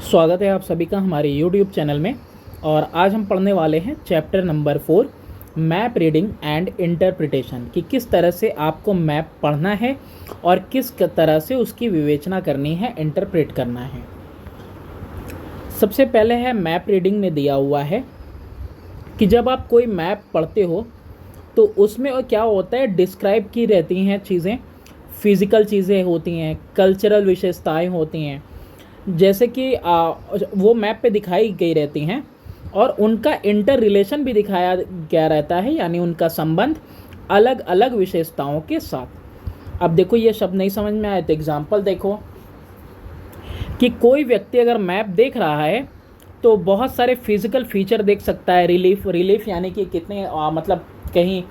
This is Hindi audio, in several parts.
स्वागत है आप सभी का हमारे YouTube चैनल में। और आज हम पढ़ने वाले हैं chapter number 4 map reading and interpretation कि किस तरह से आपको मैप पढ़ना है और किस तरह से उसकी विवेचना करनी है, इंटरप्रेट करना है। सबसे पहले है मैप रीडिंग में दिया हुआ है कि जब आप कोई मैप पढ़ते हो तो उसमें क्या होता है, डिस्क्राइब की रहती हैं चीज़ें, फिज़िकल चीज़ें होती हैं, कल्चरल विशेषताएं होती हैं, जैसे कि वो मैप पे दिखाई गई रहती हैं और उनका इंटर रिलेशन भी दिखाया गया रहता है, यानी उनका संबंध अलग अलग विशेषताओं के साथ। अब देखो, ये शब्द नहीं समझ में आए तो एग्जाम्पल देखो कि कोई व्यक्ति अगर मैप देख रहा है तो बहुत सारे फिजिकल फीचर देख सकता है। रिलीफ यानी कि कितने मतलब कहीं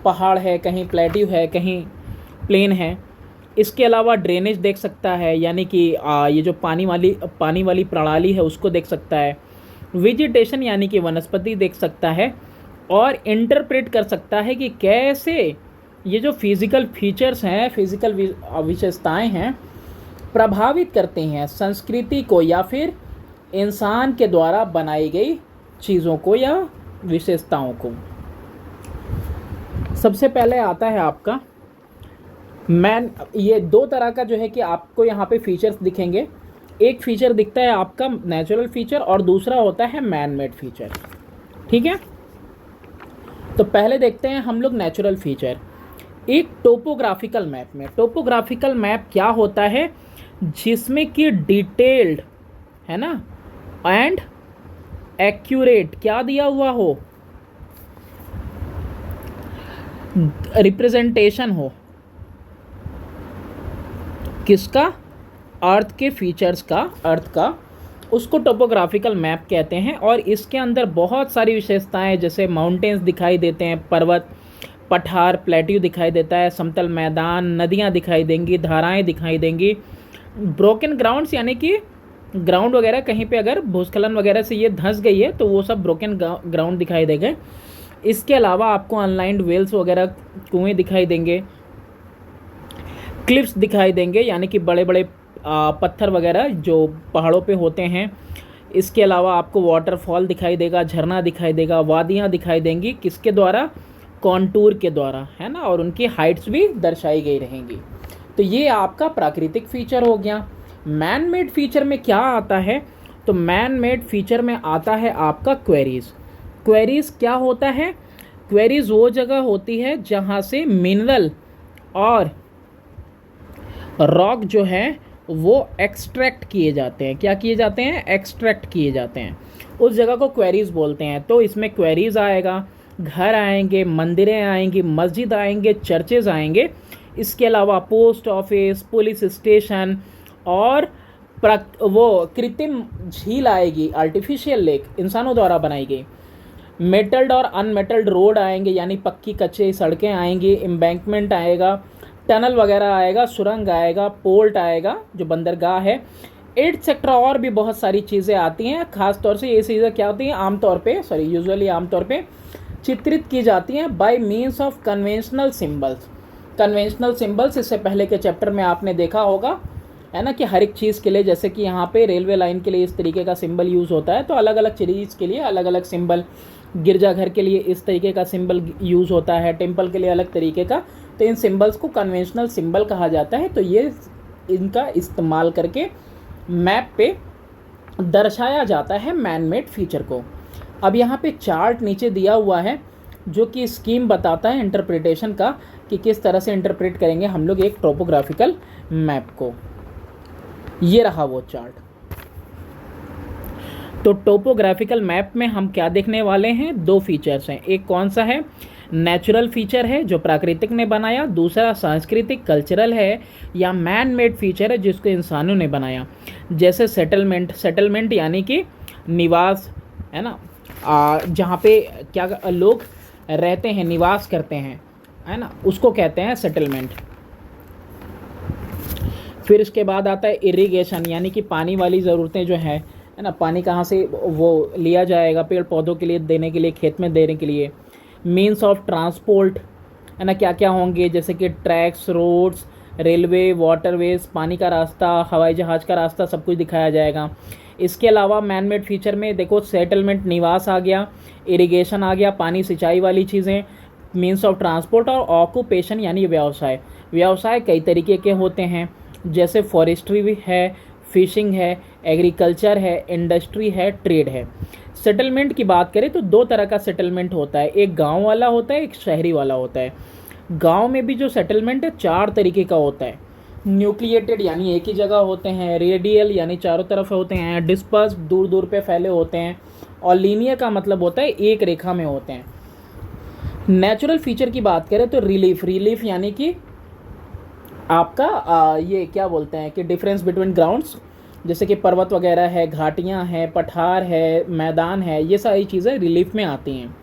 पहाड़ है, कहीं प्लेट्यू है, कहीं प्लेन है। इसके अलावा ड्रेनेज देख सकता है, यानी कि ये जो पानी वाली प्रणाली है उसको देख सकता है। वेजिटेशन यानी कि वनस्पति देख सकता है और इंटरप्रेट कर सकता है कि कैसे ये जो फिजिकल फीचर्स हैं, फिजिकल विशेषताएं हैं, प्रभावित करते हैं संस्कृति को या फिर इंसान के द्वारा बनाई गई चीज़ों को या विशेषताओं को। सबसे पहले आता है आपका ये दो तरह का जो है कि आपको यहाँ पे फीचर्स दिखेंगे। एक फीचर दिखता है आपका नेचुरल फीचर और दूसरा होता है मैन मेड फीचर। ठीक है, तो पहले देखते हैं हम लोग नेचुरल फीचर। एक टोपोग्राफिकल मैप में, टोपोग्राफिकल मैप क्या होता है, जिसमें कि डिटेल्ड है ना एंड एक्यूरेट क्या दिया हुआ हो, रिप्रेजेंटेशन हो किसका, अर्थ के फीचर्स का, अर्थ का, उसको टोपोग्राफिकल मैप कहते हैं। और इसके अंदर बहुत सारी विशेषताएं, जैसे माउंटेन्स दिखाई देते हैं, पर्वत, पठार, प्लेट्यू दिखाई देता है, समतल मैदान, नदियां दिखाई देंगी, धाराएं दिखाई देंगी, ब्रोकन ग्राउंड्स यानी कि ग्राउंड वगैरह कहीं पे अगर भूस्खलन वगैरह से ये धंस गई है तो वो सब ब्रोकन ग्राउंड दिखाई देंगे। इसके अलावा आपको अनलाइंड वेल्स वगैरह, कुएँ दिखाई देंगे, क्लिफ्स दिखाई देंगे यानी कि बड़े बड़े पत्थर वगैरह जो पहाड़ों पे होते हैं। इसके अलावा आपको वाटरफॉल दिखाई देगा, झरना दिखाई देगा, वादियाँ दिखाई देंगी, किसके द्वारा, कॉन्टूर के द्वारा, है ना, और उनकी हाइट्स भी दर्शाई गई रहेंगी। तो ये आपका प्राकृतिक फीचर हो गया। मैन मेड फीचर में क्या आता है, तो मैन मेड फीचर में आता है आपका क्वेरीज। क्वेरीज क्या होता है, क्वेरीज वो जगह होती है जहाँ से मिनरल और रॉक जो है वो एक्सट्रैक्ट किए जाते हैं। क्या किए जाते हैं, एक्सट्रैक्ट किए जाते हैं, उस जगह को क्वेरीज बोलते हैं। तो इसमें क्वेरीज आएगा, घर आएंगे, मंदिरें आएंगी, मस्जिद आएंगे, चर्चेज आएंगे। इसके अलावा पोस्ट ऑफिस, पुलिस स्टेशन और वो कृत्रिम झील आएगी, आर्टिफिशियल लेक इंसानों द्वारा बनाई गई। मेटल्ड और अनमेटल्ड रोड आएंगे, यानी पक्की कच्चे सड़कें आएंगी, एम्बैंकमेंट आएगा, टनल वगैरह आएगा, सुरंग आएगा, पोर्ट आएगा जो बंदरगाह है, एटसेट्रा और भी बहुत सारी चीज़ें आती हैं। खास तौर से ये चीज़ें क्या होती हैं, यूजुअली आमतौर पे चित्रित की जाती हैं bye means of conventional symbols. Conventional symbols इससे पहले के चैप्टर में आपने देखा होगा, है ना, कि हर एक चीज़ के लिए, जैसे कि यहाँ पे रेलवे लाइन के लिए इस तरीके का सिंबल यूज़ होता है, तो अलग अलग चीज़ के लिए अलग अलग सिंबल, गिरजाघर के लिए इस तरीके का सिंबल यूज़ होता है, टेम्पल के लिए अलग तरीके का। तो इन सिंबल्स को कन्वेंशनल सिंबल कहा जाता है। तो ये इनका इस्तेमाल करके मैप पे दर्शाया जाता है मैन मेड फीचर को। अब यहाँ पे चार्ट नीचे दिया हुआ है जो कि स्कीम बताता है इंटरप्रिटेशन का, कि किस तरह से इंटरप्रेट करेंगे हम लोग एक टोपोग्राफिकल मैप को। ये रहा वो चार्ट। तो टोपोग्राफिकल मैप में हम क्या देखने वाले हैं, दो फीचर्स हैं। एक कौन सा है, नेचुरल फीचर है जो प्राकृतिक ने बनाया, दूसरा सांस्कृतिक कल्चरल है या मैन मेड फीचर है जिसको इंसानों ने बनाया। जैसे सेटलमेंट यानी कि निवास, है ना, जहाँ पे क्या लोग रहते हैं, निवास करते हैं, है ना, उसको कहते हैं सेटलमेंट। फिर इसके बाद आता है इरिगेशन, यानी कि पानी वाली ज़रूरतें जो है ना, पानी कहाँ से वो लिया जाएगा पेड़ पौधों के लिए देने के लिए, खेत में देने के लिए। मीन्स ऑफ ट्रांसपोर्ट, है ना, क्या क्या होंगे, जैसे कि ट्रैक्स, रोड्स, रेलवे, वाटरवेज, पानी का रास्ता, हवाई जहाज़ का रास्ता, सब कुछ दिखाया जाएगा। इसके अलावा मैन मेड फीचर में देखो सेटलमेंट, निवास आ गया, इरिगेशन आ गया, पानी सिंचाई वाली चीज़ें, मीन्स ऑफ ट्रांसपोर्ट, और ऑक्यूपेशन यानी व्यवसाय। व्यवसाय कई तरीके के होते हैं, जैसे फॉरेस्ट्री भी है, फिशिंग है, एग्रीकल्चर है, इंडस्ट्री है, ट्रेड है। सेटलमेंट की बात करें तो दो तरह का सेटलमेंट होता है, एक गांव वाला होता है, एक शहरी वाला होता है। गांव में भी जो सेटलमेंट है 4 तरीके का होता है। न्यूक्लिएटेड यानी एक ही जगह होते हैं, रेडियल यानी चारों तरफ होते हैं, डिस्पर्स दूर दूर पे फैले होते हैं, और लीनियर का मतलब होता है एक रेखा में होते हैं। नेचुरल फीचर की बात करें तो रिलीफ, रिलीफ यानी कि आपका ये क्या बोलते हैं कि डिफरेंस बिटवीन ग्राउंड्स, जैसे कि पर्वत वगैरह है, घाटियाँ हैं, पठार है, मैदान है, ये सारी चीज़ें रिलीफ में आती हैं।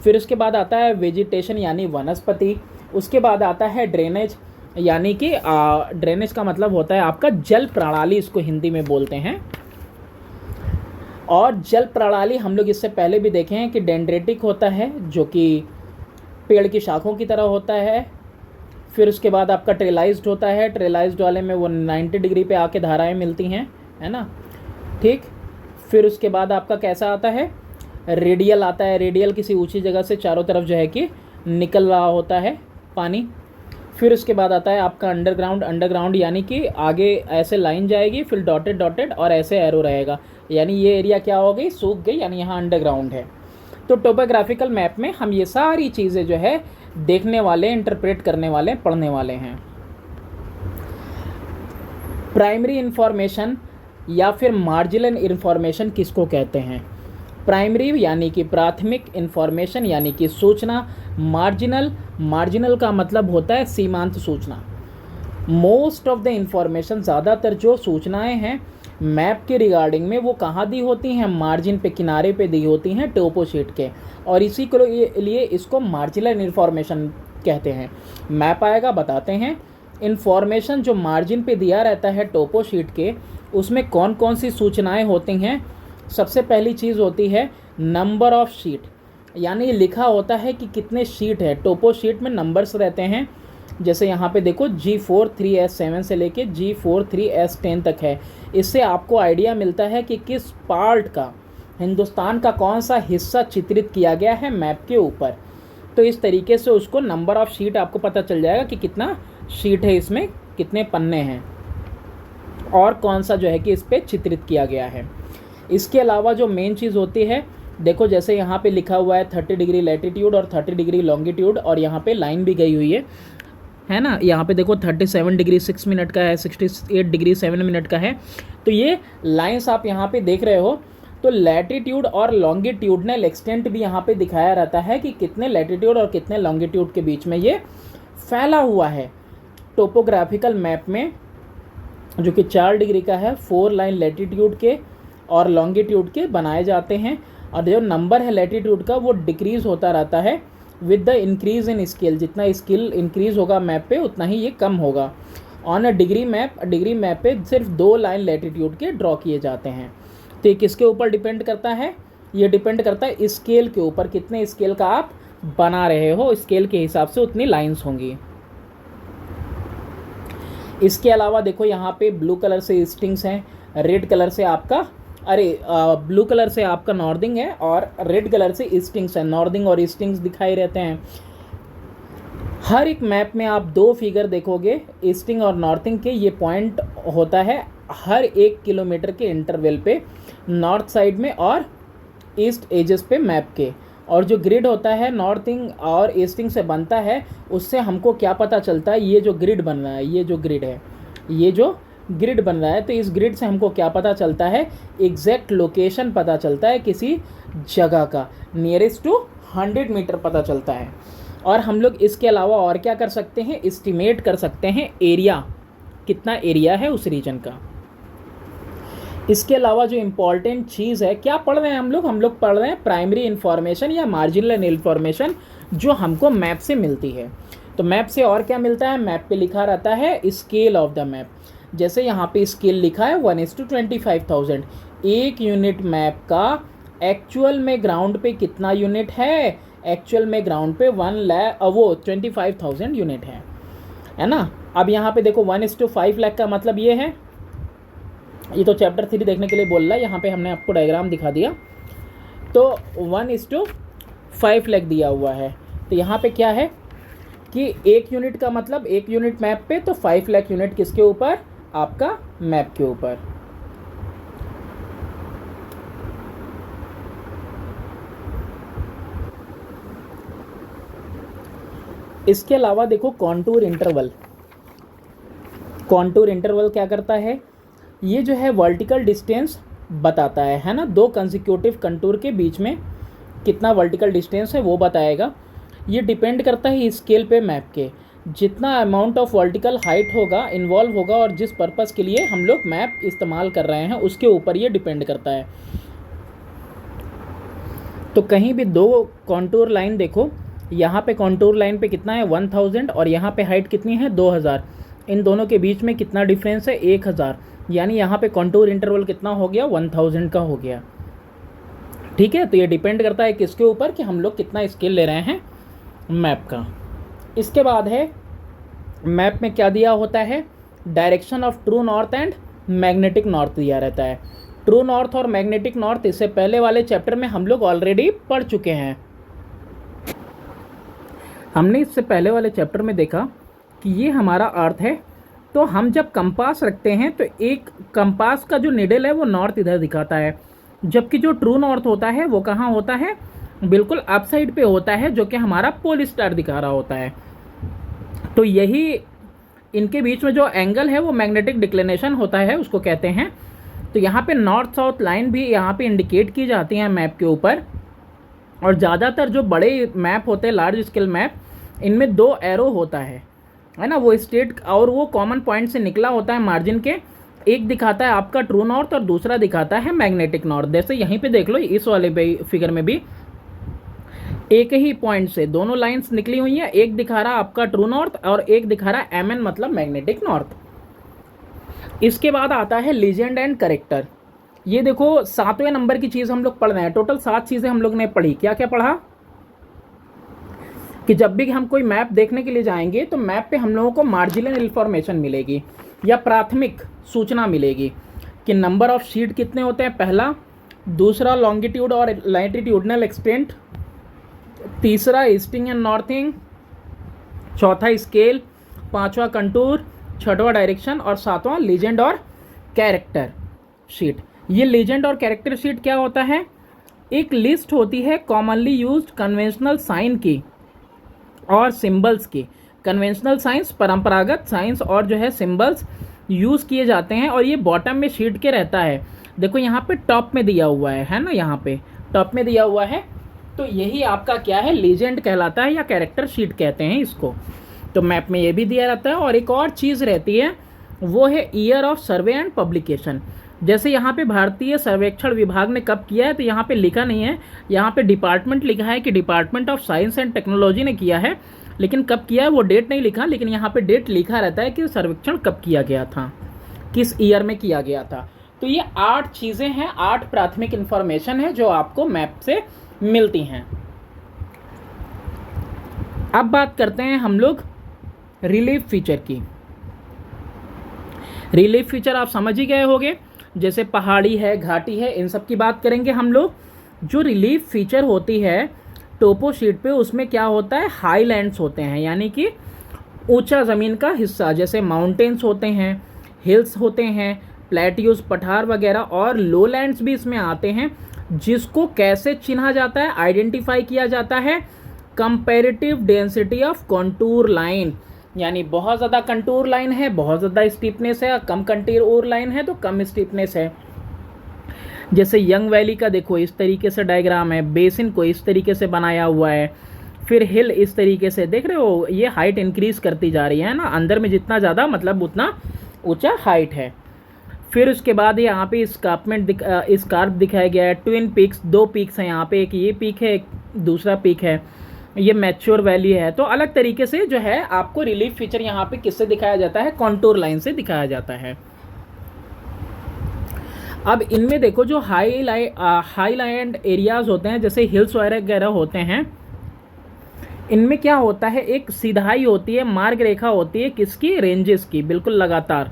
फिर उसके बाद आता है वेजिटेशन यानी वनस्पति। उसके बाद आता है ड्रेनेज, यानी कि ड्रेनेज का मतलब होता है आपका जल प्रणाली, इसको हिंदी में बोलते हैं। और जल प्रणाली हम लोग इससे पहले भी देखे हैं कि डेंड्रेटिक होता है, जो कि पेड़ की शाखों की तरह होता है। फिर उसके बाद आपका ट्रेलाइज्ड होता है, ट्रेलाइज्ड वाले में वो 90 डिग्री पे आके धाराएं मिलती हैं, है ना, ठीक। फिर उसके बाद आपका कैसा आता है, रेडियल आता है। रेडियल किसी ऊंची जगह से चारों तरफ जो है कि निकल रहा होता है पानी। फिर उसके बाद आता है आपका अंडरग्राउंड, अंडरग्राउंड यानी कि आगे ऐसे लाइन जाएगी, फिर डॉटेड डॉटेड और ऐसे एरो रहेगा, यानी ये एरिया क्या हो गई, सूख गई, यानी यहाँ अंडरग्राउंड है। तो टोपोग्राफिकल मैप में हम ये सारी चीज़ें जो है देखने वाले, इंटरप्रेट करने वाले, पढ़ने वाले हैं। प्राइमरी इंफॉर्मेशन या फिर मार्जिनल इंफॉर्मेशन किसको कहते हैं? प्राइमरी यानी कि प्राथमिक, इंफॉर्मेशन यानी कि सूचना, मार्जिनल, मार्जिनल का मतलब होता है सीमांत सूचना। मोस्ट ऑफ द इंफॉर्मेशन, ज़्यादातर जो सूचनाएं हैं मैप के रिगार्डिंग में, वो कहाँ दी होती हैं, मार्जिन पे, किनारे पे दी होती हैं टोपो शीट के, और इसी के लिए इसको मार्जिनल इन्फॉर्मेशन कहते हैं। मैप आएगा बताते हैं। इन्फॉर्मेशन जो मार्जिन पे दिया रहता है टोपो शीट के, उसमें कौन कौन सी सूचनाएं होती हैं? सबसे पहली चीज़ होती है नंबर ऑफ शीट, यानी लिखा होता है कि कितने शीट है। टोपो शीट में नंबर्स रहते हैं, जैसे यहाँ पे देखो G4 3S7 से लेके G4 3S10 तक है। इससे आपको आइडिया मिलता है कि किस पार्ट का, हिंदुस्तान का कौन सा हिस्सा चित्रित किया गया है मैप के ऊपर। तो इस तरीके से उसको नंबर ऑफ शीट आपको पता चल जाएगा कि कितना शीट है, इसमें कितने पन्ने हैं और कौन सा जो है कि इस पर चित्रित किया गया है। इसके अलावा जो मेन चीज़ होती है, देखो जैसे यहाँ पे लिखा हुआ है 30 डिग्री लैटिट्यूड और 30 डिग्री लॉन्गिट्यूड, और यहाँ पे लाइन भी गई हुई है ना। यहाँ पे देखो 37 डिग्री 6 मिनट का है, 68 डिग्री 7 मिनट का है। तो ये लाइंस आप यहाँ पे देख रहे हो। तो लैटिट्यूड और लॉन्गिट्यूडनल एक्सटेंट भी यहाँ पे दिखाया रहता है कि कितने लैटिट्यूड और कितने लॉन्गिट्यूड के बीच में ये फैला हुआ है। टोपोग्राफिकल मैप में जो कि 4 डिग्री का है, 4 लाइन लैटिट्यूड के और लॉन्गिट्यूड के बनाए जाते हैं, और जो नंबर है लैटिट्यूड का वो डिक्रीज़ होता रहता है with the increase in scale. जितना स्केल इंक्रीज़ होगा मैप पे उतना ही ये कम होगा। ऑन अ डिग्री मैप पे सिर्फ 2 लाइन लैटिट्यूड के ड्रॉ किए जाते हैं। तो ये किसके ऊपर डिपेंड करता है? ये डिपेंड करता है स्केल के ऊपर, कितने स्केल का आप बना रहे हो, स्केल के हिसाब से उतनी लाइन्स होंगी। इसके अलावा देखो यहाँ पे ब्लू कलर से स्टिंग्स हैं, रेड कलर से आपका ब्लू कलर से आपका नॉर्दिंग है और रेड कलर से ईस्टिंग्स है। नॉर्दिंग और ईस्टिंग्स दिखाई रहते हैं। हर एक मैप में आप 2 फिगर देखोगे, ईस्टिंग और नॉर्थिंग के। ये पॉइंट होता है हर 1 किलोमीटर के इंटरवल पे, नॉर्थ साइड में और ईस्ट एजेस पे मैप के। और जो ग्रिड होता है नॉर्थिंग और ईस्टिंग से बनता है, उससे हमको क्या पता चलता है, ये जो ग्रिड बन रहा है, ये जो ग्रिड बन रहा है, तो इस ग्रिड से हमको क्या पता चलता है, एग्जैक्ट लोकेशन पता चलता है किसी जगह का, नियरेस्ट टू 100 मीटर पता चलता है। और हम लोग इसके अलावा और क्या कर सकते हैं, एस्टिमेट कर सकते हैं एरिया, कितना एरिया है उस रीजन का। इसके अलावा जो इम्पॉर्टेंट चीज़ है, क्या पढ़ रहे हैं हम लोग पढ़ रहे हैं प्राइमरी इन्फॉर्मेशन या मार्जिनल इन्फॉर्मेशन जो हमको मैप से मिलती है। तो मैप से और क्या मिलता है, मैप पे लिखा रहता है स्केल ऑफ द मैप। जैसे यहाँ पे स्केल लिखा है 1:25,000। एक यूनिट मैप का एक्चुअल में ग्राउंड पे कितना यूनिट है, एक्चुअल में ग्राउंड पे 25,000 यूनिट है ना। अब यहाँ पे देखो 1:5 लाख का मतलब ये है, ये तो चैप्टर 3 देखने के लिए बोल रहा है, यहाँ पे हमने आपको डायग्राम दिखा दिया। तो 1:5 लाख दिया हुआ है। तो यहाँ पे क्या है कि 1 यूनिट का मतलब 1 यूनिट मैप पे, तो 5 लाख यूनिट किसके ऊपर, आपका मैप के ऊपर। इसके अलावा देखो कॉन्टूर इंटरवल। कॉन्टूर इंटरवल क्या करता है, ये जो है वर्टिकल डिस्टेंस बताता है ना, दो कंसेक्यूटिव कंटूर के बीच में कितना वर्टिकल डिस्टेंस है वो बताएगा। ये डिपेंड करता है स्केल पे मैप के, जितना अमाउंट ऑफ वर्टिकल हाइट होगा, इन्वॉल्व होगा, और जिस पर्पस के लिए हम लोग मैप इस्तेमाल कर रहे हैं उसके ऊपर ये डिपेंड करता है। तो कहीं भी दो कॉन्टूर लाइन देखो, यहाँ पे कॉन्टूर लाइन पे कितना है 1000, और यहाँ पे हाइट कितनी है 2000, इन दोनों के बीच में कितना डिफरेंस है 1000, यानी यहाँ पे कॉन्टूर इंटरवल कितना हो गया 1000 का हो गया। ठीक है, तो ये डिपेंड करता है किसके ऊपर, कि हम लोग कितना स्केल ले रहे हैं मैप का। इसके बाद है मैप में क्या दिया होता है, direction of true north and magnetic north दिया रहता है। ट्रू नॉर्थ और मैग्नेटिक नॉर्थ इससे पहले वाले चैप्टर में हम लोग ऑलरेडी पढ़ चुके हैं। हमने इससे पहले वाले चैप्टर में देखा कि ये हमारा अर्थ है, तो हम जब कंपास रखते हैं तो एक कंपास का जो निडल है वो नॉर्थ इधर दिखाता है, जबकि जो ट्रू नॉर्थ होता है वो कहाँ होता है, बिल्कुल अप साइड पे होता है, जो कि हमारा पोल स्टार दिखा रहा होता है। तो यही इनके बीच में जो एंगल है वो मैग्नेटिक डिक्लिनेशन होता है, उसको कहते हैं। तो यहाँ पे नॉर्थ साउथ लाइन भी यहाँ पे इंडिकेट की जाती हैं मैप के ऊपर, और ज़्यादातर जो बड़े मैप होते हैं, लार्ज स्केल मैप, इनमें 2 एरो होता है ना, वो स्टेट और वो कॉमन पॉइंट से निकला होता है मार्जिन के, एक दिखाता है आपका ट्रू नॉर्थ और दूसरा दिखाता है मैग्नेटिक नॉर्थ। जैसे यहीं पे देख लो, इस वाले फिगर में भी एक ही पॉइंट से दोनों लाइंस निकली हुई है, एक दिखा रहा आपका ट्रू नॉर्थ और एक दिखा रहा MN मतलब मैग्नेटिक नॉर्थ। इसके बाद आता है लीजेंड एंड करेक्टर। ये देखो 7वें नंबर की चीज़ हम लोग पढ़ रहे हैं, टोटल 7 चीज़ें हम लोग ने पढ़ी। क्या क्या पढ़ा, कि जब भी हम कोई मैप देखने के लिए जाएंगे तो मैप पे हम लोगों को मार्जिनल इन्फॉर्मेशन मिलेगी या प्राथमिक सूचना मिलेगी, कि नंबर ऑफ शीट कितने होते हैं पहला, दूसरा लॉन्गिट्यूड और लैटिट्यूडनल एक्सटेंट, तीसरा ईस्टिंग एंड नॉर्थिंग, चौथा स्केल, पांचवा कंटूर, छठवां डायरेक्शन, और सातवां लीजेंड और कैरेक्टर शीट। ये लीजेंड और कैरेक्टर शीट क्या होता है, एक लिस्ट होती है कॉमनली यूज्ड कन्वेंशनल साइन की और सिंबल्स की। कन्वेंशनल साइंस, परंपरागत साइंस, और जो है सिंबल्स यूज़ किए जाते हैं, और ये बॉटम में शीट के रहता है। देखो यहाँ पे टॉप में दिया हुआ है ना, यहाँ पे टॉप में दिया हुआ है, तो यही आपका क्या है, लीजेंड कहलाता है या कैरेक्टर शीट कहते हैं इसको। तो मैप में ये भी दिया रहता है। और एक और चीज़ रहती है, वो है year of survey and publication. जैसे यहाँ पे भारतीय सर्वेक्षण विभाग ने कब किया है, तो यहाँ पे लिखा नहीं है, यहाँ पे डिपार्टमेंट लिखा है कि department of science and technology ने किया है, लेकिन कब किया है वो डेट नहीं लिखा, लेकिन यहाँ पे डेट लिखा रहता है कि सर्वेक्षण कब किया गया था, किस ईयर में किया गया था। तो ये 8 चीज़ें हैं, 8 प्राथमिक इंफॉर्मेशन है जो आपको मैप से मिलती हैं। अब बात करते हैं हम लोग रिलीफ फीचर की। रिलीफ फीचर आप समझ ही गए होंगे, जैसे पहाड़ी है, घाटी है, इन सब की बात करेंगे हम लोग। जो रिलीफ फीचर होती है टोपो शीट पे, उसमें क्या होता है, हाईलैंड्स होते हैं, यानी कि ऊंचा ज़मीन का हिस्सा, जैसे माउंटेन्स होते हैं, हिल्स होते हैं, प्लेट्यूज, पठार वगैरह, और लोलैंड्स भी इसमें आते हैं, जिसको कैसे चिन्हा जाता है, आइडेंटिफाई किया जाता है, comparative density of contour line, यानी बहुत ज़्यादा कंटूर लाइन है, बहुत ज़्यादा स्टीपनेस है, कम कंटूर लाइन है तो कम स्टीपनेस है। जैसे यंग वैली का देखो इस तरीके से डायग्राम है, बेसिन को इस तरीके से बनाया हुआ है, फिर हिल इस तरीके से, देख रहे हो ये हाइट इंक्रीज करती जा रही है ना, अंदर में जितना ज़्यादा मतलब उतना ऊंचा हाइट है। फिर उसके बाद यहाँ पे स्कार्प दिखाया गया है, ट्विन पीक्स, 2 पीक्स हैं यहाँ पे, एक ये पीक है, एक दूसरा पीक है, ये मैच्योर वैली है। तो अलग तरीके से जो है आपको रिलीफ फीचर यहाँ पे किससे दिखाया जाता है, कॉन्टूर लाइन से दिखाया जाता है। अब इनमें देखो जो हाईलैंड एरियाज होते हैं, जैसे हिल्स वगैरह होते हैं, इनमें क्या होता है, एक सीधाई होती है, मार्ग रेखा होती है किसकी, रेंजेस की, बिल्कुल लगातार।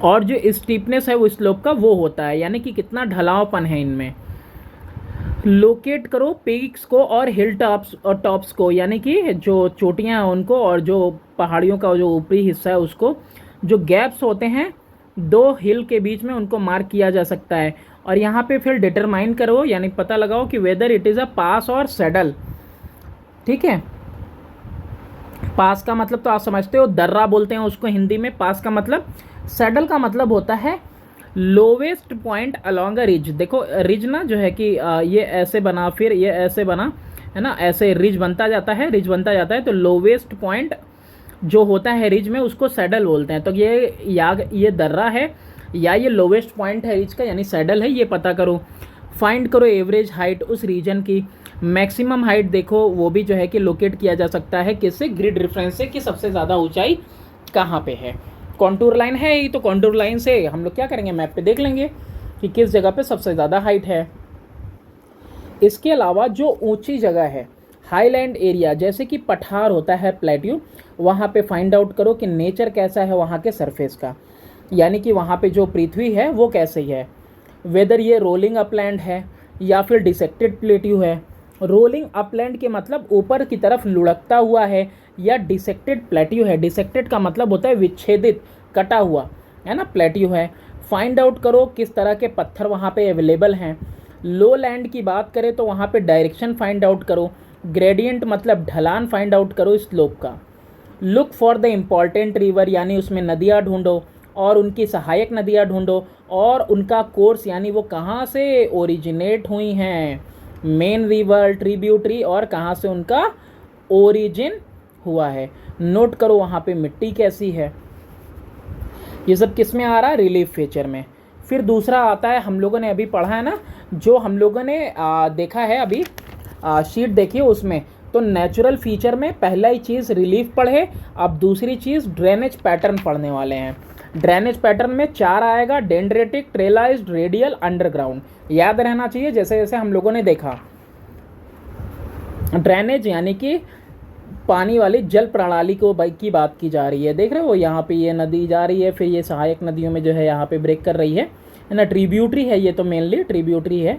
और जो स्टीपनेस है वो स्लोप का वो होता है, यानी कि कितना ढलावपन है इनमें। लोकेट करो पीक्स को और हिल टॉप्स और टॉप्स को, यानी कि जो चोटियां हैं उनको और जो पहाड़ियों का जो ऊपरी हिस्सा है उसको, जो गैप्स होते हैं दो हिल के बीच में उनको मार्क किया जा सकता है। और यहाँ पे फिर डिटरमाइन करो, यानी पता लगाओ कि वेदर इट इज़ अ पास और सैडल। ठीक है, पास का मतलब तो आप समझते हो, दर्रा बोलते हैं उसको हिंदी में। पास का मतलब, सैडल का मतलब होता है lowest point along a ridge. देखो रिज ना जो है कि ये ऐसे बना, फिर ये ऐसे बना, है ना, ऐसे रिज बनता जाता है, रिज बनता जाता है। तो लोवेस्ट पॉइंट जो होता है रिज में उसको सैडल बोलते हैं। तो ये दर्रा है या ये लोवेस्ट पॉइंट है रिज का, यानी सैडल है, ये पता करो। फाइंड करो एवरेज हाइट उस रीजन की। मैक्सिमम हाइट देखो वो भी जो है कि लोकेट किया जा सकता है किससे, ग्रिड रेफरेंस से, कि सबसे ज़्यादा ऊंचाई कहाँ पे है। कॉन्टूर लाइन है ही, तो कॉन्टूर लाइन से हम लोग क्या करेंगे, मैप पे देख लेंगे कि किस जगह पे सबसे ज़्यादा हाइट है। इसके अलावा जो ऊंची जगह है, हाईलैंड एरिया, जैसे कि पठार होता है, प्लेट्यू, वहाँ पे फाइंड आउट करो कि नेचर कैसा है वहाँ के सरफेस का, यानी कि वहाँ पे जो पृथ्वी है वो कैसी है। वेदर ये रोलिंग अपलैंड है या फिर डिसेक्टेड प्लेट्यू है। रोलिंग अपलैंड के मतलब ऊपर की तरफ लुढ़कता हुआ है, या डिसेक्टेड प्लेट्यू है। डिसेक्टेड का मतलब होता है विच्छेदित, कटा हुआ, है ना, प्लेट्यू है। फाइंड आउट करो किस तरह के पत्थर वहाँ पे अवेलेबल हैं। लो लैंड की बात करें तो वहाँ पे डायरेक्शन फाइंड आउट करो। ग्रेडियंट मतलब ढलान फाइंड आउट करो स्लोप का। Look for the important river, यानी उसमें नदियाँ ढूंढो और उनकी सहायक नदियाँ ढूंढो और उनका कोर्स, यानी वो कहाँ से ओरिजिनेट हुई हैं, मेन रिवर, ट्रिब्यूटरी, और कहाँ से उनका ओरिजिन हुआ है। नोट करो वहाँ पे मिट्टी कैसी है। ये सब किस में आ रहा है, रिलीफ फीचर में। फिर दूसरा आता है, हम लोगों ने अभी पढ़ा है ना, जो हम लोगों ने देखा है अभी, शीट देखिए उसमें, तो नेचुरल फीचर में पहला ही चीज़ रिलीफ पढ़े, अब दूसरी चीज़ ड्रेनेज पैटर्न पढ़ने वाले हैं। ड्रेनेज पैटर्न में 4 आएगा, डेंड्रेटिक, ट्रेलाइज्ड, रेडियल, अंडरग्राउंड। याद रहना चाहिए जैसे जैसे हम लोगों ने देखा। ड्रेनेज यानी कि पानी वाली जल प्रणाली को की बात की जा रही है। देख रहे हो यहाँ पे ये नदी जा रही है, फिर ये सहायक नदियों में जो है यहाँ पे ब्रेक कर रही है ना, ट्रिब्यूटरी है ये, तो मेनली ट्रिब्यूटरी है।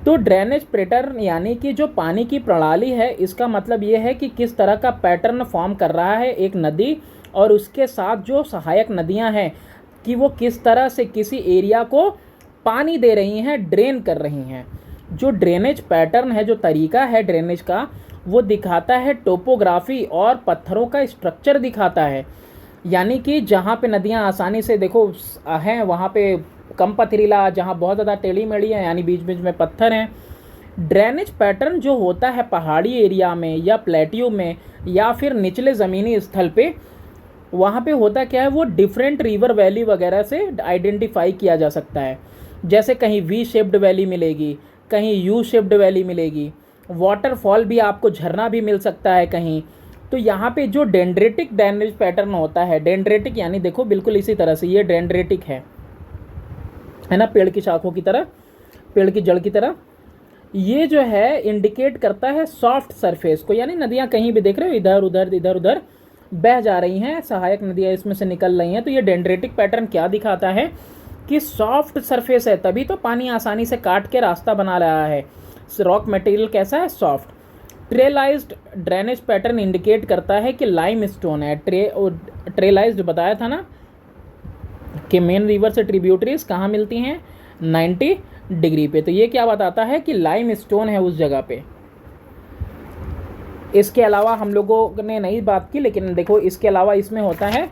तो ड्रेनेज पैटर्न यानी कि जो पानी की प्रणाली है, इसका मतलब ये है कि किस तरह का पैटर्न फॉर्म कर रहा है एक नदी और उसके साथ जो सहायक नदियाँ हैं, कि वो किस तरह से किसी एरिया को पानी दे रही हैं, ड्रेन कर रही हैं। जो ड्रेनेज पैटर्न है, जो तरीका है ड्रेनेज का, वो दिखाता है टोपोग्राफी और पत्थरों का स्ट्रक्चर दिखाता है। यानी कि जहाँ पे नदियाँ आसानी से देखो हैं, वहाँ पे कम पथरीला, जहाँ बहुत ज़्यादा टेढ़ी मेढ़ी है यानी बीच बीच में पत्थर हैं। ड्रेनेज पैटर्न जो होता है पहाड़ी एरिया में या प्लेट्यू में या फिर निचले ज़मीनी स्थल पे, वहाँ पे होता क्या है, वो डिफरेंट रिवर वैली वगैरह से आइडेंटिफाई किया जा सकता है। जैसे कहीं वी शेप्ड वैली मिलेगी, कहीं यू शेप्ड वैली मिलेगी, वाटरफॉल भी, आपको झरना भी मिल सकता है कहीं। तो यहाँ पे जो डेंड्रेटिक ड्रेनेज पैटर्न होता है, डेंड्रेटिक यानी देखो बिल्कुल इसी तरह से ये डेंड्रेटिक है ना, पेड़ की शाखों की तरह, पेड़ की जड़ की तरह। ये जो है इंडिकेट करता है सॉफ्ट सरफेस को, यानी नदियाँ कहीं भी देख रहे हो इधर उधर बह जा रही हैं, सहायक नदियाँ इसमें से निकल रही हैं। तो ये डेंड्रेटिक पैटर्न क्या दिखाता है कि सॉफ्ट सरफेस है, तभी तो पानी आसानी से काट के रास्ता बना रहा है। रॉक मटेरियल कैसा है, सॉफ्ट। ट्रेलाइज्ड ड्रेनेज पैटर्न इंडिकेट करता है कि लाइम स्टोन है। ट्रेलाइज्ड बताया था ना कि मेन रिवर से ट्रिब्यूटरीज कहाँ मिलती हैं, 90 डिग्री पे। तो ये क्या बताता है कि लाइम स्टोन है उस जगह पे। इसके अलावा हम लोगों ने नहीं बात की, लेकिन देखो इसके अलावा इसमें होता है